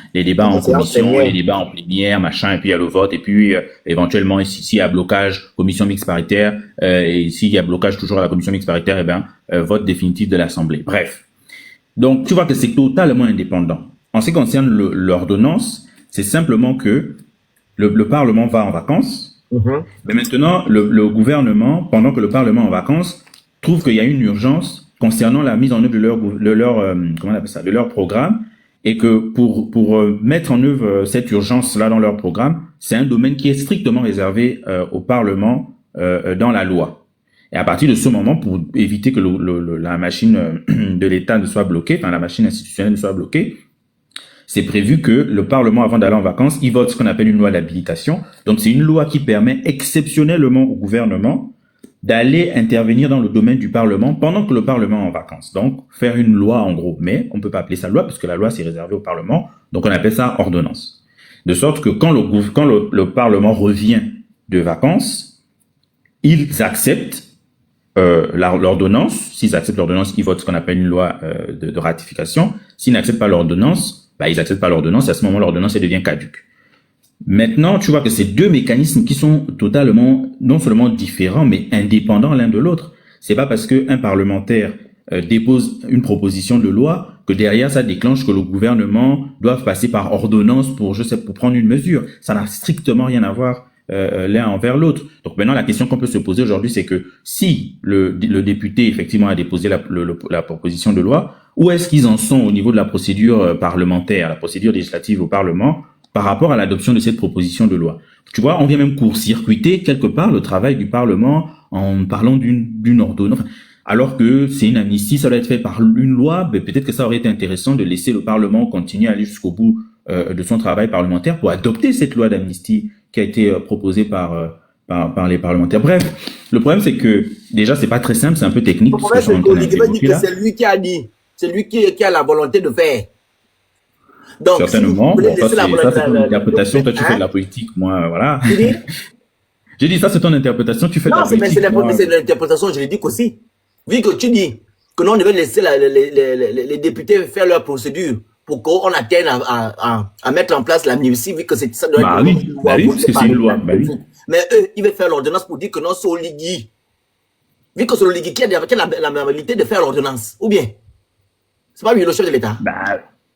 commission, les débats en plénière, machin, et puis il y a le vote, et puis éventuellement, s'il y a blocage, commission mixte paritaire, et s'il y a blocage toujours à la commission mixte paritaire, vote définitif de l'Assemblée. Bref. Donc, tu vois que c'est totalement indépendant. En ce qui concerne l'ordonnance, c'est simplement que le Parlement va en vacances, mais maintenant, le gouvernement, pendant que le Parlement est en vacances, trouve qu'il y a une urgence concernant la mise en œuvre de leur programme, et que pour mettre en œuvre cette urgence-là dans leur programme, c'est un domaine qui est strictement réservé au Parlement dans la loi. Et à partir de ce moment, pour éviter que la machine de l'État ne soit bloquée, enfin la machine institutionnelle ne soit bloquée, c'est prévu que le Parlement, avant d'aller en vacances, il vote ce qu'on appelle une loi d'habilitation. Donc c'est une loi qui permet exceptionnellement au gouvernement d'aller intervenir dans le domaine du Parlement pendant que le Parlement est en vacances. Donc faire une loi en gros. Mais on peut pas appeler ça loi parce que la loi c'est réservé au Parlement. Donc on appelle ça ordonnance. De sorte que quand le Parlement revient de vacances, ils acceptent l'ordonnance. S'ils acceptent l'ordonnance, ils votent ce qu'on appelle une loi de ratification. S'ils n'acceptent pas l'ordonnance, ils acceptent pas l'ordonnance. Et à ce moment, l'ordonnance elle devient caduque. Maintenant, tu vois que c'est deux mécanismes qui sont totalement, non seulement différents, mais indépendants l'un de l'autre. C'est pas parce qu'un parlementaire dépose une proposition de loi que derrière ça déclenche que le gouvernement doit passer par ordonnance pour prendre une mesure. Ça n'a strictement rien à voir l'un envers l'autre. Donc maintenant, la question qu'on peut se poser aujourd'hui, c'est que si le député effectivement a déposé la proposition de loi, où est-ce qu'ils en sont au niveau de la procédure parlementaire, la procédure législative au Parlement, par rapport à l'adoption de cette proposition de loi? Tu vois, on vient même court-circuiter quelque part le travail du Parlement en parlant d'une ordonnance. Alors que c'est une amnistie, ça doit être fait par une loi, mais peut-être que ça aurait été intéressant de laisser le Parlement continuer à aller jusqu'au bout de son travail parlementaire pour adopter cette loi d'amnistie qui a été proposée par les parlementaires. Bref, le problème c'est que déjà c'est pas très simple, c'est un peu technique. Le problème c'est que c'est lui qui a dit, c'est lui qui a la volonté de faire. Donc, certainement, si ça c'est ton interprétation, toi tu fais de la politique, moi voilà. J'ai dit ça c'est ton interprétation, tu fais de la politique. Non, c'est l'interprétation juridique aussi. Vu que tu dis que l'on devait laisser les députés faire leur procédure pour qu'on atteigne à mettre en place l'amnistie, vu que ça doit être une loi. Oui, parce que c'est une loi. Mais eux, ils veulent faire l'ordonnance pour dire que non, c'est Oligui. Vu que c'est Oligui qui a la normalité de faire l'ordonnance. Ou bien, c'est pas lui le chef de l'État.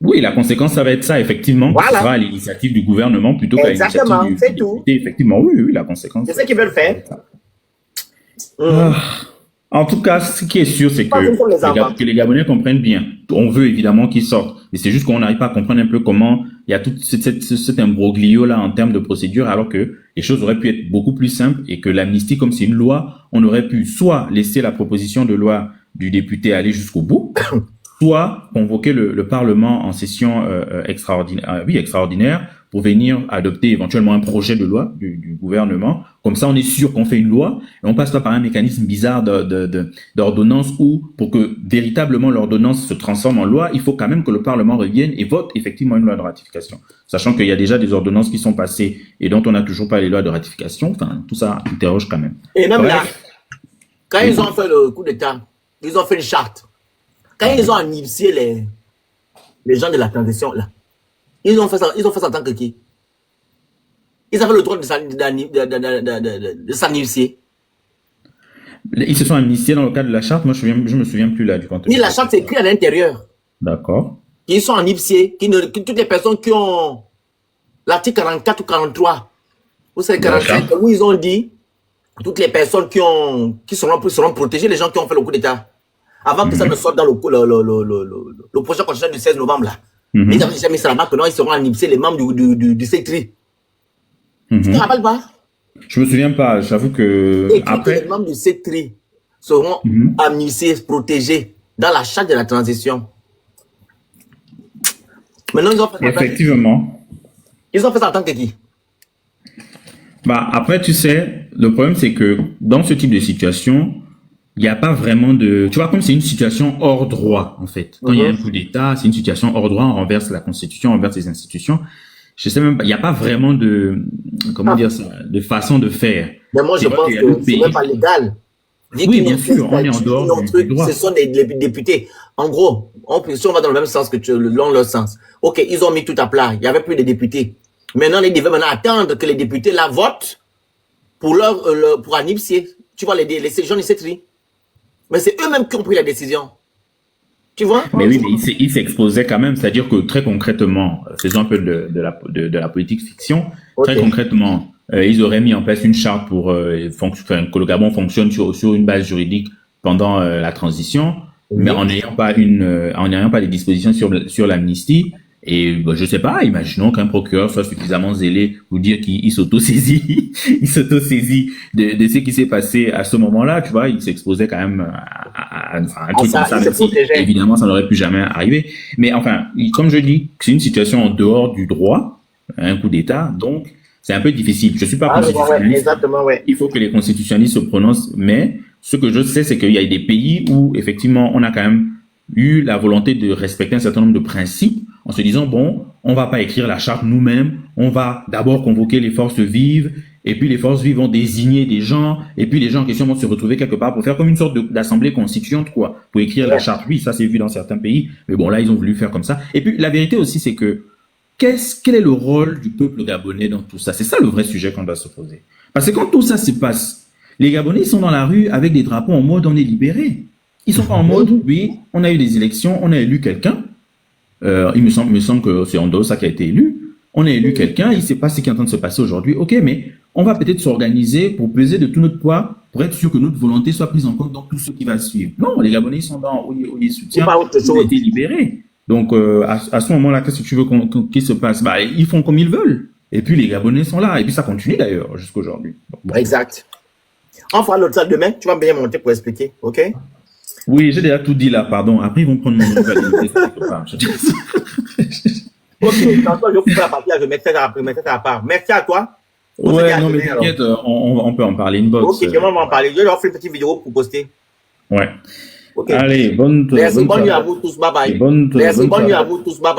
Oui, la conséquence, ça va être ça, effectivement. Voilà. Ça sera à l'initiative du gouvernement plutôt qu'à l'initiative du député. Effectivement, oui, la conséquence. C'est ça qu'ils veulent faire. En tout cas, ce qui est sûr, c'est que les Gabonais comprennent bien. On veut évidemment qu'ils sortent. Mais c'est juste qu'on n'arrive pas à comprendre un peu comment il y a tout cet imbroglio là en termes de procédure, alors que les choses auraient pu être beaucoup plus simples et que l'amnistie, comme c'est une loi, on aurait pu soit laisser la proposition de loi du député aller jusqu'au bout, soit convoquer le Parlement en session extraordinaire pour venir adopter éventuellement un projet de loi du gouvernement. Comme ça, on est sûr qu'on fait une loi et on passe pas par un mécanisme bizarre d'ordonnance où, pour que véritablement l'ordonnance se transforme en loi, il faut quand même que le Parlement revienne et vote effectivement une loi de ratification. Sachant qu'il y a déjà des ordonnances qui sont passées et dont on n'a toujours pas les lois de ratification. Enfin, tout ça interroge quand même. Et même là, quand ils ont fait le coup d'État, ils ont fait une charte. Quand ils ont initié les gens de la transition là, ils ont fait ça en tant que qui? Ils avaient le droit de s'amnistier. Ils se sont amnistiés dans le cadre de la charte. Moi, je me souviens plus là du contexte. Mais la charte, c'est écrit à l'intérieur. D'accord. Ils sont amnistiés. Toutes les personnes qui ont l'article 44 ou 43, ou c'est 45, où ils ont dit toutes les personnes qui seront protégées, les gens qui ont fait le coup d'État. Avant que ça ne sorte dans le projet constitutionnel du 16 novembre là. Ils n'avaient jamais mis ça là-bas que non, ils seront amnistiés les membres du CETRI. Tu te rappelles pas? Je me souviens pas, j'avoue que après les membres du CETRI seront amnistiés, protégés dans la charte de la transition. Maintenant, ils ont fait ça. Effectivement. Ils ont fait ça en tant que qui? Après, tu sais, le problème c'est que dans ce type de situation, il n'y a pas vraiment de... Tu vois, comme c'est une situation hors droit, en fait. Quand il y a un coup d'État, c'est une situation hors droit, on renverse la Constitution, on renverse les institutions. Je sais même pas, il n'y a pas vraiment de... Comment dire ça? De façon de faire. Mais moi, je pense que c'est même pas légal. Oui, bien sûr, on est en dehors du droit. Ce sont des députés. En gros, si on va dans le même sens que dans leur sens. Ok, ils ont mis tout à plat. Il n'y avait plus de députés. Maintenant, ils devaient attendre que les députés la votent pour amnistier. Tu vois, les gens de cette vie. Mais c'est eux-mêmes qui ont pris la décision. Tu vois? Mais oui, mais ils s'exposaient quand même. C'est-à-dire que très concrètement, faisons un peu de la politique fiction. Okay. Très concrètement, ils auraient mis en place une charte pour que le Gabon fonctionne sur une base juridique pendant la transition, mais en n'ayant pas des dispositions sur l'amnistie. Et bah, je sais pas, imaginons qu'un procureur soit suffisamment zélé pour dire qu'il s'auto-saisit, il s'auto-saisit de ce qui s'est passé à ce moment-là, tu vois, il s'exposait quand même à un truc comme ça, même si, évidemment, ça n'aurait plus jamais arrivé. Mais enfin, comme je dis, c'est une situation en dehors du droit, un coup d'État, donc c'est un peu difficile. Je suis pas constitutionnaliste. Exactement, ouais. Il faut que les constitutionnalistes se prononcent, mais ce que je sais, c'est qu'il y a des pays où, effectivement, on a quand même eu la volonté de respecter un certain nombre de principes en se disant, bon, on va pas écrire la charte nous-mêmes, on va d'abord convoquer les forces vives, et puis les forces vives vont désigner des gens, et puis les gens en question vont se retrouver quelque part pour faire comme une sorte d'assemblée constituante, quoi, pour écrire la charte. Oui, ça c'est vu dans certains pays, mais bon, là, ils ont voulu faire comme ça. Et puis, la vérité aussi, c'est que, quel est le rôle du peuple gabonais dans tout ça? C'est ça le vrai sujet qu'on doit se poser. Parce que quand tout ça se passe, les Gabonais, ils sont dans la rue avec des drapeaux en mode on est libérés. Ils sont pas en mode, oui, on a eu des élections, on a élu quelqu'un. Il me semble que c'est Ondosa qui a été élu. On a élu quelqu'un, il sait pas ce qui est en train de se passer aujourd'hui. Ok, mais on va peut-être s'organiser pour peser de tout notre poids, pour être sûr que notre volonté soit prise en compte dans tout ce qui va suivre. Non, les Gabonais, ils sont dans, on les soutient, ils ont été libérés. Donc, à ce moment-là, qu'est-ce que tu veux qu'il se passe? Bah, ils font comme ils veulent. Et puis, les Gabonais sont là. Et puis, ça continue d'ailleurs, jusqu'à aujourd'hui. Bon. Exact. On fera l'autre ça demain. Tu vas bien monter pour expliquer, ok? Oui, j'ai déjà tout dit là, pardon. Après, ils vont prendre mon nom validité quelque part. Ok, tantôt, je coupe la partie là, je mettrai ça à part. Merci à toi. Ouais, non, mais t'inquiète, on peut en parler inbox. Ok, on va en parler. Je leur fais une petite vidéo pour poster. Ouais. Okay. Allez, bonne nuit à vous tous, bye bye. Bonne nuit à vous tous, bye bye.